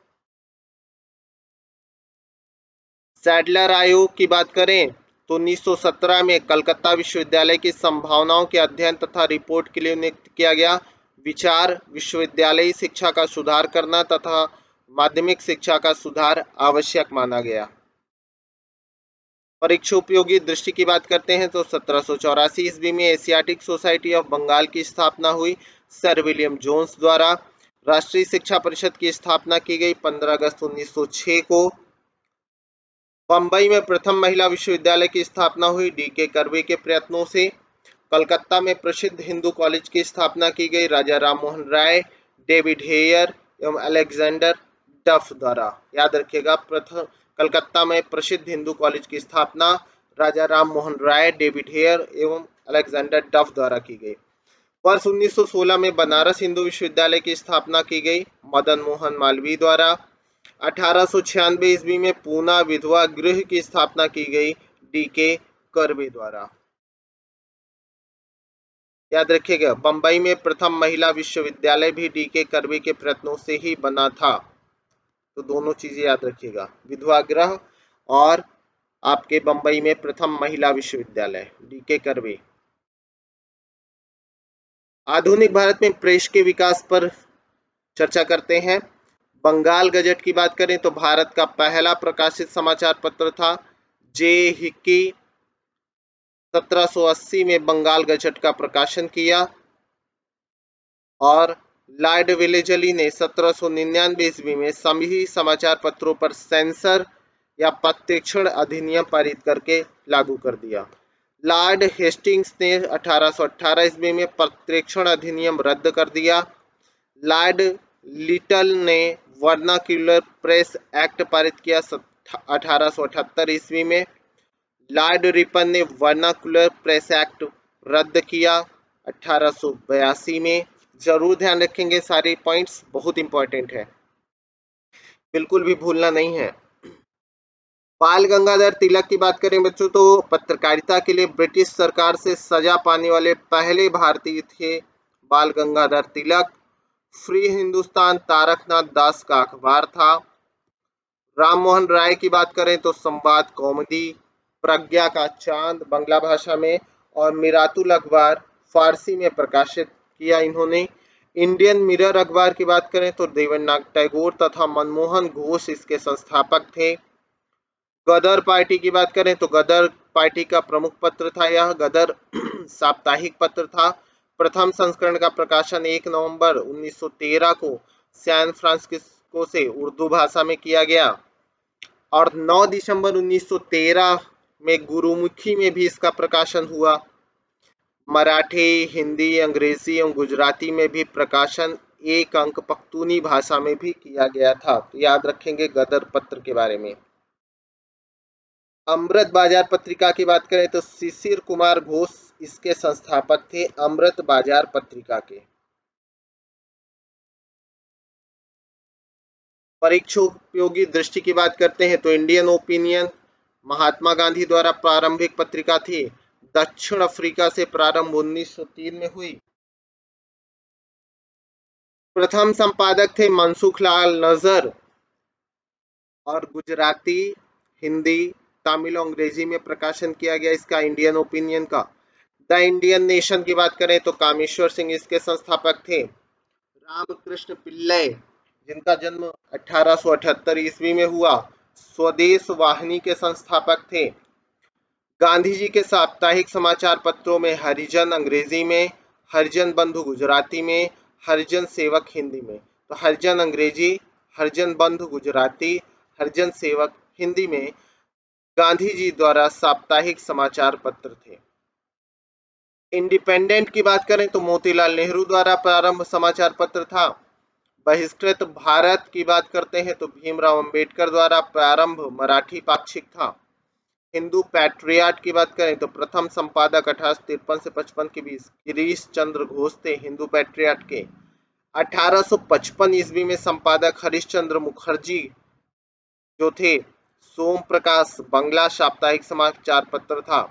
सैडलर आयोग की बात करें तो 1917 में कलकत्ता विश्वविद्यालय की संभावनाओं के अध्ययन तथा रिपोर्ट के लिए नियुक्त किया गया। विचार विश्वविद्यालयी शिक्षा का सुधार करना तथा माध्यमिक शिक्षा का सुधार आवश्यक माना गया। परीक्षा उपयोगी दृष्टि की बात करते हैं तो 1784 ईस्वी में एशियाटिक सोसाइटी ऑफ बंगाल की स्थापना हुई सर विलियम जोन्स द्वारा। राष्ट्रीय शिक्षा परिषद की स्थापना की गई 15 अगस्त 1906 को। बंबई में प्रथम महिला विश्वविद्यालय की स्थापना हुई डी.के. कर्वे के प्रयत्नों से। कलकत्ता में प्रसिद्ध हिंदू कॉलेज की स्थापना की गई राजा राम मोहन राय, डेविड हेयर एवं अलेक्जेंडर डफ द्वारा। याद रखिएगा, प्रथम कलकत्ता में प्रसिद्ध हिंदू कॉलेज की स्थापना राजा राम मोहन राय, डेविड हेयर एवं अलेक्जेंडर डफ द्वारा की गई। वर्ष 1916 में बनारस हिंदू विश्वविद्यालय की स्थापना की गई मदन मोहन मालवीय द्वारा। 1896 ईस्वी में पूना विधवा गृह की स्थापना की गई डी.के. कर्वे द्वारा। याद रखिएगा, बंबई में प्रथम महिला विश्वविद्यालय भी डी.के. कर्वे के प्रयत्नों से ही बना था। तो दोनों चीजें याद रखिएगा, विधवा गृह और आपके बंबई में प्रथम महिला विश्वविद्यालय डी.के. कर्वे। आधुनिक भारत में प्रेस के विकास पर चर्चा करते हैं। बंगाल गजट की बात करें तो भारत का पहला प्रकाशित समाचार पत्र था। जे हिक्की 1780 में बंगाल गजट का प्रकाशन किया और लॉर्ड वेलेजली ने 1799 ईस्वी में सभी समाचार पत्रों पर सेंसर या प्रत्यक्षण अधिनियम पारित करके लागू कर दिया। लॉर्ड हेस्टिंग्स ने 1818 ईस्वी में प्रत्यक्षण अधिनियम रद्द कर दिया। लॉर्ड लिटल ने वर्नाक्यूलर प्रेस एक्ट पारित किया 1878 ईस्वी में। लॉर्ड रिपन ने वर्नाक्यूलर प्रेस एक्ट रद्द किया 1882 में। जरूर ध्यान रखेंगे, सारे पॉइंट्स बहुत इंपॉर्टेंट है, बिल्कुल भी भूलना नहीं है। बाल गंगाधर तिलक की बात करें बच्चों तो पत्रकारिता के लिए ब्रिटिश सरकार से सजा पाने वाले पहले भारतीय थे बाल गंगाधर तिलक। फ्री हिंदुस्तान तारकनाथ दास का अखबार था। राम मोहन राय की बात करें तो संवाद कौमुदी, प्रज्ञा का चांद बांग्ला भाषा में और मिरातुल अखबार फारसी में प्रकाशित किया इन्होंने। इंडियन मिरर अखबार की बात करें तो देवेंद्रनाथ टैगोर तथा मनमोहन घोष इसके संस्थापक थे। गदर पार्टी की बात करें तो गदर पार्टी का प्रमुख पत्र था यह गदर साप्ताहिक पत्र था। प्रथम संस्करण का प्रकाशन 1 नवंबर 1913 को सैन फ्रांसिस्को से उर्दू भाषा में किया गया और 9 दिसंबर 1913 में गुरुमुखी में भी इसका प्रकाशन हुआ। मराठी, हिंदी, अंग्रेजी एवं गुजराती में भी प्रकाशन एक अंक पख्तूनी भाषा में भी किया गया था। तो याद रखेंगे गदर पत्र के बारे में। अमृत बाजार पत्रिका की बात करें तो शिशिर कुमार घोष इसके संस्थापक थे अमृत बाजार पत्रिका के। परीक्षा उपयोगी दृष्टि की बात करते हैं तो इंडियन ओपिनियन महात्मा गांधी द्वारा प्रारंभिक पत्रिका थी। दक्षिण अफ्रीका से प्रारंभ 1903 में हुई। प्रथम संपादक थे मनसुख लाल नजर और गुजराती, हिंदी, तमिल और अंग्रेजी में प्रकाशन किया गया इसका इंडियन ओपिनियन का। द इंडियन नेशन की बात करें तो कामेश्वर सिंह इसके संस्थापक थे। रामकृष्ण पिल्लई जिनका जन्म 1878 ईस्वी में हुआ, स्वदेश वाहिनी के संस्थापक थे। गांधी जी के साप्ताहिक समाचार पत्रों में हरिजन अंग्रेजी में, हरिजन बंधु गुजराती में, हरिजन सेवक हिंदी में। तो हरिजन अंग्रेजी, हरिजन बंधु गुजराती, हरिजन सेवक हिंदी में गांधी जी द्वारा साप्ताहिक समाचार पत्र थे। इंडिपेंडेंट की बात करें तो मोतीलाल नेहरू द्वारा प्रारंभ समाचार पत्र था। बहिष्कृत भारत की बात करते हैं तो भीमराव अंबेडकर द्वारा प्रारंभ मराठी पाक्षिक था। हिंदू पैट्रियाट की बात करें तो प्रथम संपादक 1853 से 55 के बीच गिरीश चंद्र घोष थे हिंदू पैट्रियाट के। 1855 ईस्वी में संपादक हरिश्चंद्र मुखर्जी जो थे। सोम प्रकाश बंगला साप्ताहिक समाचार पत्र था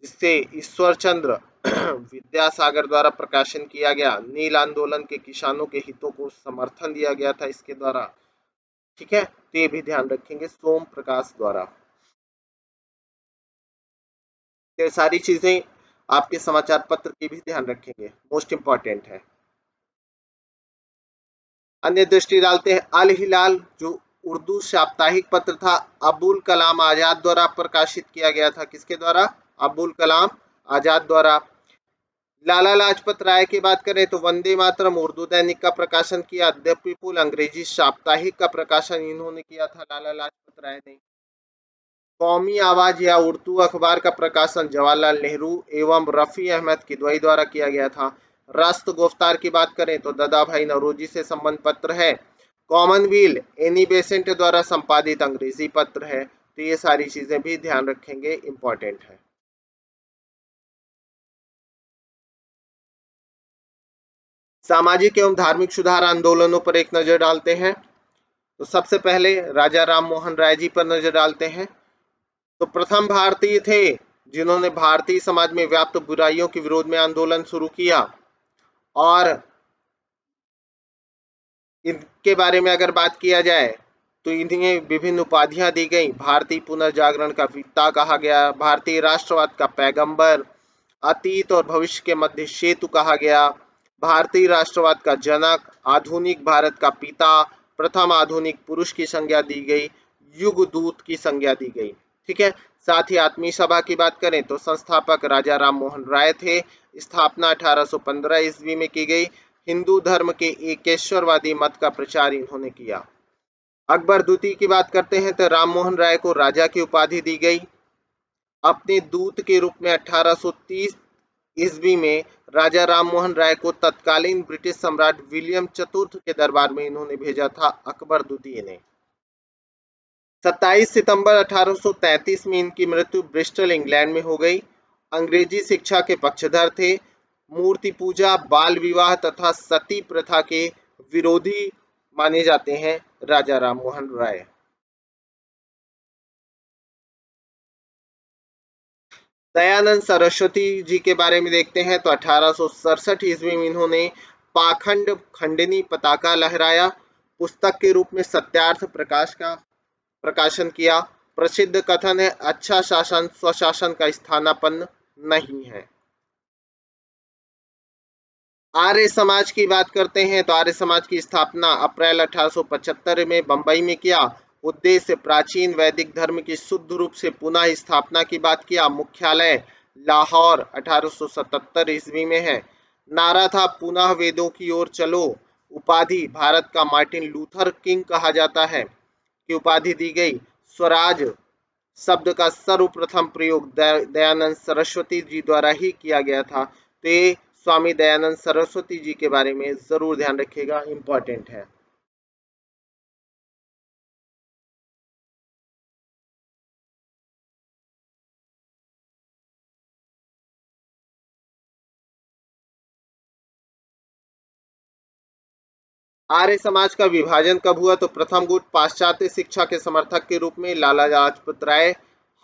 जिससे ईश्वर चंद्र विद्यासागर द्वारा प्रकाशन किया गया। नील आंदोलन के किसानों के हितों को समर्थन दिया गया था इसके द्वारा। ठीक है, तो ये भी ध्यान रखेंगे सोम प्रकाश द्वारा। ये सारी चीजें आपके समाचार पत्र की भी ध्यान रखेंगे, मोस्ट इंपॉर्टेंट है। अन्य दृष्टि डालते हैं अल हिलाल जो उर्दू साप्ताहिक पत्र था, अबुल कलाम आजाद द्वारा प्रकाशित किया गया था। किसके द्वारा? अबुल कलाम आजाद द्वारा। लाला लाजपत राय की बात करें तो वंदे मातरम उर्दू दैनिक का प्रकाशन किया। द पीपुल अंग्रेजी साप्ताहिक का प्रकाशन इन्होंने किया था, लाला लाजपत राय ने। कौमी आवाज या उर्दू अखबार का प्रकाशन जवाहरलाल नेहरू एवं रफी अहमद किदवई द्वारा किया गया था। राष्ट्र गुफ्तार की बात करें तो दादा भाई नौरोजी से संबंध पत्र है। कॉमनवेल एनी बेसेंट द्वारा संपादित अंग्रेजी पत्र है। तो ये सारी चीजें भी ध्यान रखेंगे, इंपॉर्टेंट है। सामाजिक एवं धार्मिक सुधार आंदोलनों पर एक नजर डालते हैं। तो सबसे पहले राजा राम मोहन राय जी पर नजर डालते हैं। तो प्रथम भारतीय थे जिन्होंने भारतीय समाज में व्याप्त बुराइयों के विरोध में आंदोलन शुरू किया। और इनके बारे में अगर बात किया जाए तो इन्हें विभिन्न उपाधियां दी गई। भारतीय पुनर्जागरण का पिता कहा गया, भारतीय राष्ट्रवाद का पैगंबर, अतीत और भविष्य के मध्य सेतु कहा गया, भारतीय राष्ट्रवाद का जनक, आधुनिक भारत का पिता, प्रथम आधुनिक पुरुष की संज्ञा दी गई, युग दूत की संज्ञा दी गई। ठीक है, साथ ही आत्मीय सभा की बात करें तो संस्थापक राजा राम मोहन राय थे। स्थापना 1815 ईस्वी में की गई। हिंदू धर्म के एकेश्वरवादी मत का प्रचार इन्होंने किया। अकबर द्वितीय की बात करते हैं तो राम मोहन राय को राजा की उपाधि दी गई। अपने दूत के रूप में 1830 ईस्वी में राजा राम मोहन राय को तत्कालीन ब्रिटिश सम्राट विलियम चतुर्थ के दरबार में इन्होंने भेजा था, अकबर द्वितीय ने। 27 सितंबर 1833 में इनकी मृत्यु ब्रिस्टल इंग्लैंड में हो गई। अंग्रेजी शिक्षा के पक्षधर थे। मूर्ति पूजा, बाल विवाह तथा सती प्रथा के विरोधी माने जाते हैं राजा राम मोहन राय। दयानंद सरस्वती जी के बारे में देखते हैं तो 1867 ईस्वी में इन्होंने पाखंड खंडनी पताका लहराया। पुस्तक के रूप में सत्यार्थ प्रकाश का प्रकाशन किया। प्रसिद्ध कथन है, अच्छा शासन स्वशासन का स्थानापन्न नहीं है। आर्य समाज की बात करते हैं तो आर्य समाज की स्थापना अप्रैल 1875 में बंबई में किया। उद्देश्य प्राचीन वैदिक धर्म की शुद्ध रूप से पुनः स्थापना की बात किया। मुख्यालय लाहौर 1877 ईस्वी में है। नारा था पुनः वेदों की ओर चलो। उपाधि भारत का मार्टिन लूथर किंग कहा जाता है की उपाधि दी गई। स्वराज शब्द का सर्वप्रथम प्रयोग दयानंद सरस्वती जी द्वारा ही किया गया था। तो ये स्वामी दयानंद सरस्वती जी के बारे में जरूर ध्यान रखिएगा, इंपॉर्टेंट है। आर्य समाज का विभाजन कब हुआ? तो प्रथम गुट पाश्चात्य शिक्षा के समर्थक के रूप में लाला लाजपत राय,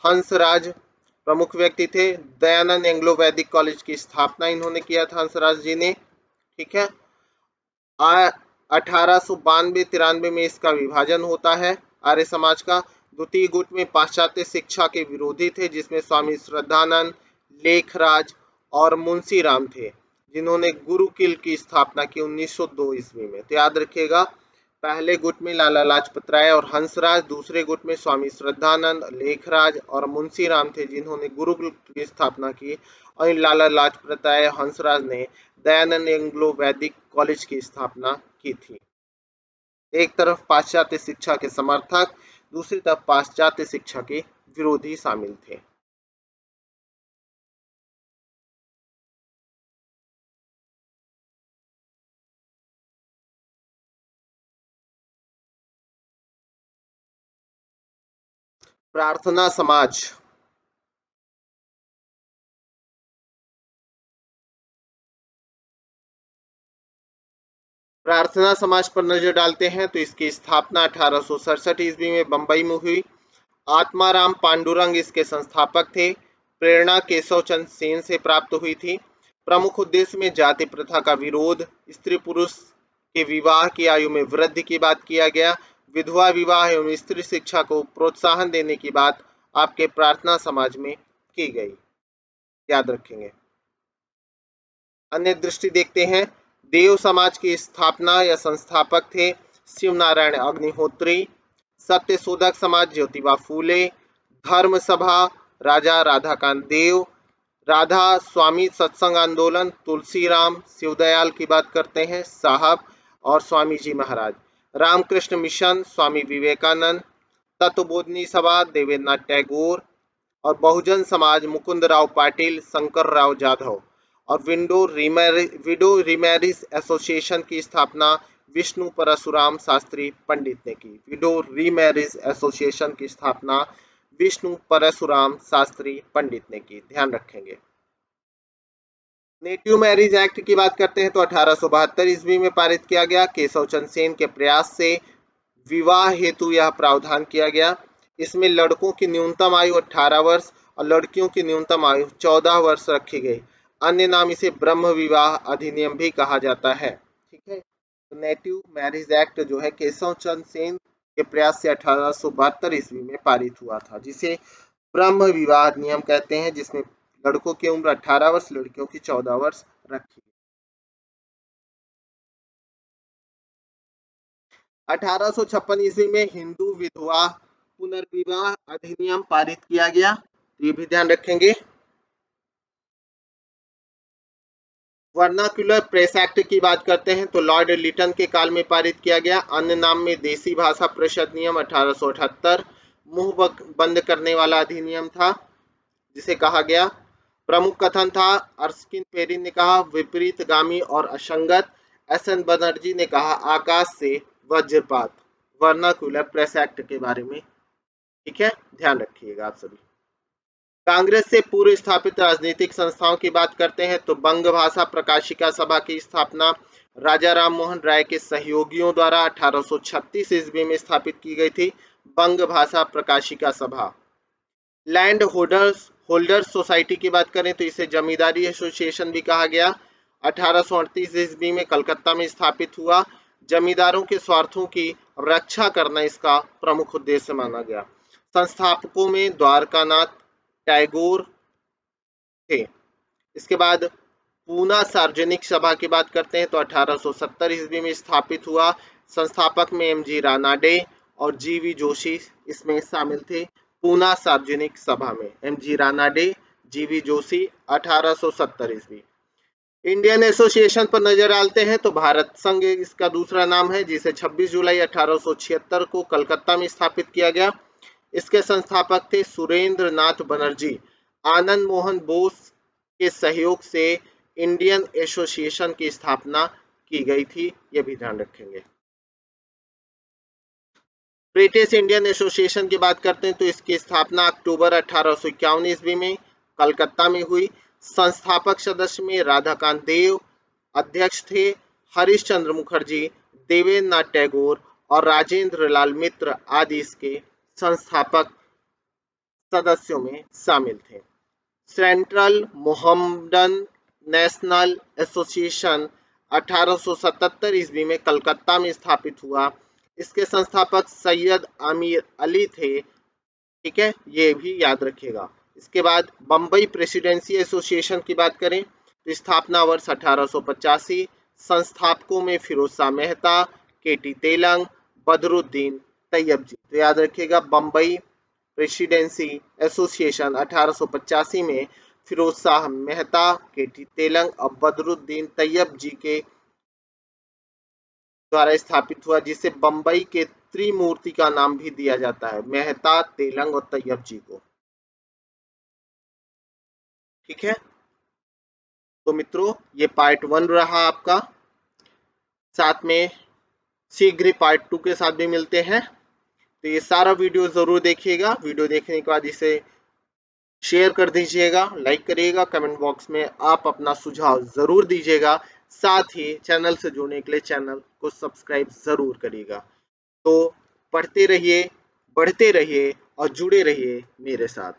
हंसराज प्रमुख व्यक्ति थे। दयानंद एंग्लो वैदिक कॉलेज की स्थापना इन्होंने किया था, हंसराज जी ने। ठीक है, 1892-93 में इसका विभाजन होता है आर्य समाज का। द्वितीय गुट में पाश्चात्य शिक्षा के विरोधी थे जिसमें स्वामी श्रद्धानंद, लेखराज और मुंशी राम थे जिन्होंने गुरुकुल की स्थापना की 1902 ईस्वी में। तो याद रखिएगा, पहले गुट में लाला लाजपत राय और हंसराज, दूसरे गुट में स्वामी श्रद्धानंद, लेखराज और मुंशी राम थे जिन्होंने गुरुकुल की स्थापना की। और लाला लाजपत राय हंसराज ने दयानंद एंग्लो वैदिक कॉलेज की स्थापना की थी। एक तरफ पाश्चात्य शिक्षा के समर्थक, दूसरी तरफ पाश्चात्य शिक्षा के विरोधी शामिल थे। प्रार्थना समाज। प्रार्थना समाज पर नजर डालते हैं तो इसकी स्थापना 1867 ईस्वी में बंबई में हुई। आत्माराम पांडुरंग इसके संस्थापक थे। प्रेरणा केशव चंद्र सेन से प्राप्त हुई थी। प्रमुख उद्देश्य में जाति प्रथा का विरोध, स्त्री पुरुष के विवाह की आयु में वृद्धि की बात किया गया, विधवा विवाह एवं स्त्री शिक्षा को प्रोत्साहन देने की बात आपके प्रार्थना समाज में की गई। याद रखेंगे। अन्य दृष्टि देखते हैं। देव समाज की स्थापना या संस्थापक थे शिव नारायण अग्निहोत्री। सत्य शोधक समाज ज्योतिबा फूले। धर्म सभा राजा राधाकांत देव। राधा स्वामी सत्संग आंदोलन तुलसीराम शिवदयाल की बात करते हैं साहब और स्वामी जी महाराज। रामकृष्ण मिशन स्वामी विवेकानंद। तत्वबोधनी सभा देवेंद्रनाथ टैगोर। और बहुजन समाज मुकुंद राव पाटिल शंकर राव जाधव। और विडो रिमैरिज एसोसिएशन की स्थापना विष्णु परशुराम शास्त्री पंडित ने की। विडो रीमैरिज एसोसिएशन की स्थापना विष्णु परशुराम शास्त्री पंडित ने की। ध्यान रखेंगे। नेटिव मैरिज एक्ट की बात करते हैं तो 1872 ईस्वी में पारित किया गया। केशव चंद्र सेन के प्रयास से विवाह हेतु यह प्रावधान किया गया। इसमें लड़कों की न्यूनतम आयु 18 वर्ष और लड़कियों की न्यूनतम आयु 14 वर्ष रखी गई। अन्य नाम इसे ब्रह्म विवाह अधिनियम भी कहा जाता है। ठीक है। तो नेटिव मैरिज एक्ट जो है केशव चंद्र सेन के प्रयास से 1872 ईस्वी में पारित हुआ था, जिसे ब्रह्म विवाह अधिनियम कहते हैं, जिसमें लड़कों की उम्र 18 वर्ष लड़कियों की 14 वर्ष रखी। 1856 ईस्वी में हिंदू विधवा पुनर्विवाह अधिनियम पारित किया गया। ये भी ध्यान रखेंगे। वर्नाक्युलर प्रेस एक्ट की बात करते हैं तो लॉर्ड लिटन के काल में पारित किया गया। अन्य नाम में देसी भाषा परिषद अधिनियम 1878 मुंह बंद करने वाला अधिनियम था, जिसे कहा गया। प्रमुख कथन था अर्स्किन पेरी ने कहा विपरीतगामी और असंगत। एस एन बनर्जी ने कहा आकाश से वज्रपात। वर्नाक्युलर प्रेस एक्ट के बारे में। ठीक है, ध्यान रखिएगा आप सभी। कांग्रेस से पूर्व स्थापित राजनीतिक संस्थाओं की बात करते हैं तो बंग भाषा प्रकाशिका सभा की स्थापना राजा राम मोहन राय के सहयोगियों द्वारा 1836 ईस्वी में स्थापित की गई थी। बंग भाषा प्रकाशिका सभा। लैंड होल्डर्स सोसाइटी की बात करें तो इसे जमींदारी एसोसिएशन भी कहा गया। 1838 ईस्वी में कलकत्ता में स्थापित हुआ। जमींदारों के स्वार्थों की रक्षा करना इसका प्रमुख उद्देश्य माना गया। संस्थापकों में द्वारकानाथ टैगोर थे। इसके बाद पूना सार्वजनिक सभा की बात करते हैं तो 1870 ईस्वी में स्थापित हुआ। संस्थापक में एम जी रानाडे और जी वी जोशी इसमें शामिल थे। पूना सार्वजनिक सभा में M G Ranade, G V Joshi 1870 ईस्वी। इंडियन एसोसिएशन पर नजर डालते हैं तो भारत संघ इसका दूसरा नाम है, जिसे 26 जुलाई 1876 को कलकत्ता में स्थापित किया गया। इसके संस्थापक थे सुरेंद्र नाथ बनर्जी। आनंद मोहन बोस के सहयोग से इंडियन एसोसिएशन की स्थापना की गई थी, यह भी ध्यान रखेंगे। ब्रिटिश इंडियन एसोसिएशन की बात करते हैं तो इसकी स्थापना अक्टूबर 1851 ईस्वी में कलकत्ता में हुई। संस्थापक सदस्य में राधाकांत देव अध्यक्ष थे। हरीश चंद्र मुखर्जी, देवेंद्र नाथ टैगोर और राजेंद्र लाल मित्र आदि इसके संस्थापक सदस्यों में शामिल थे। सेंट्रल मोहम्मडन नेशनल एसोसिएशन 1877 ईस्वी में कलकत्ता में स्थापित हुआ। इसके संस्थापक सैयद आमिर अली थे। ठीक है, ये भी याद रखिएगा। इसके बाद बम्बई प्रेसिडेंसी एसोसिएशन की बात करें तो स्थापना वर्ष 1885। संस्थापकों में फिरोज शाह मेहता, के टी तेलंग, बदरुद्दीन तैयब जी। तो याद रखिएगा बम्बई प्रेसिडेंसी एसोसिएशन 1885 में फिरोज शाह मेहता, के टी तेलंग और बदरुद्दीन तैयब जी के द्वारा स्थापित हुआ, जिसे बंबई के त्रिमूर्ति का नाम भी दिया जाता है, मेहता, तेलंग और तैयब जी को। ठीक है, तो मित्रों ये पार्ट 1 रहा आपका। साथ में शीघ्र ही पार्ट 2 के साथ भी मिलते हैं। तो ये सारा वीडियो जरूर देखिएगा। वीडियो देखने के बाद इसे शेयर कर दीजिएगा, लाइक करिएगा, कमेंट बॉक्स में आप अपना सुझाव जरूर दीजिएगा। साथ ही चैनल से जुड़ने के लिए चैनल को सब्सक्राइब जरूर करिएगा। तो पढ़ते रहिए, बढ़ते रहिए और जुड़े रहिए मेरे साथ।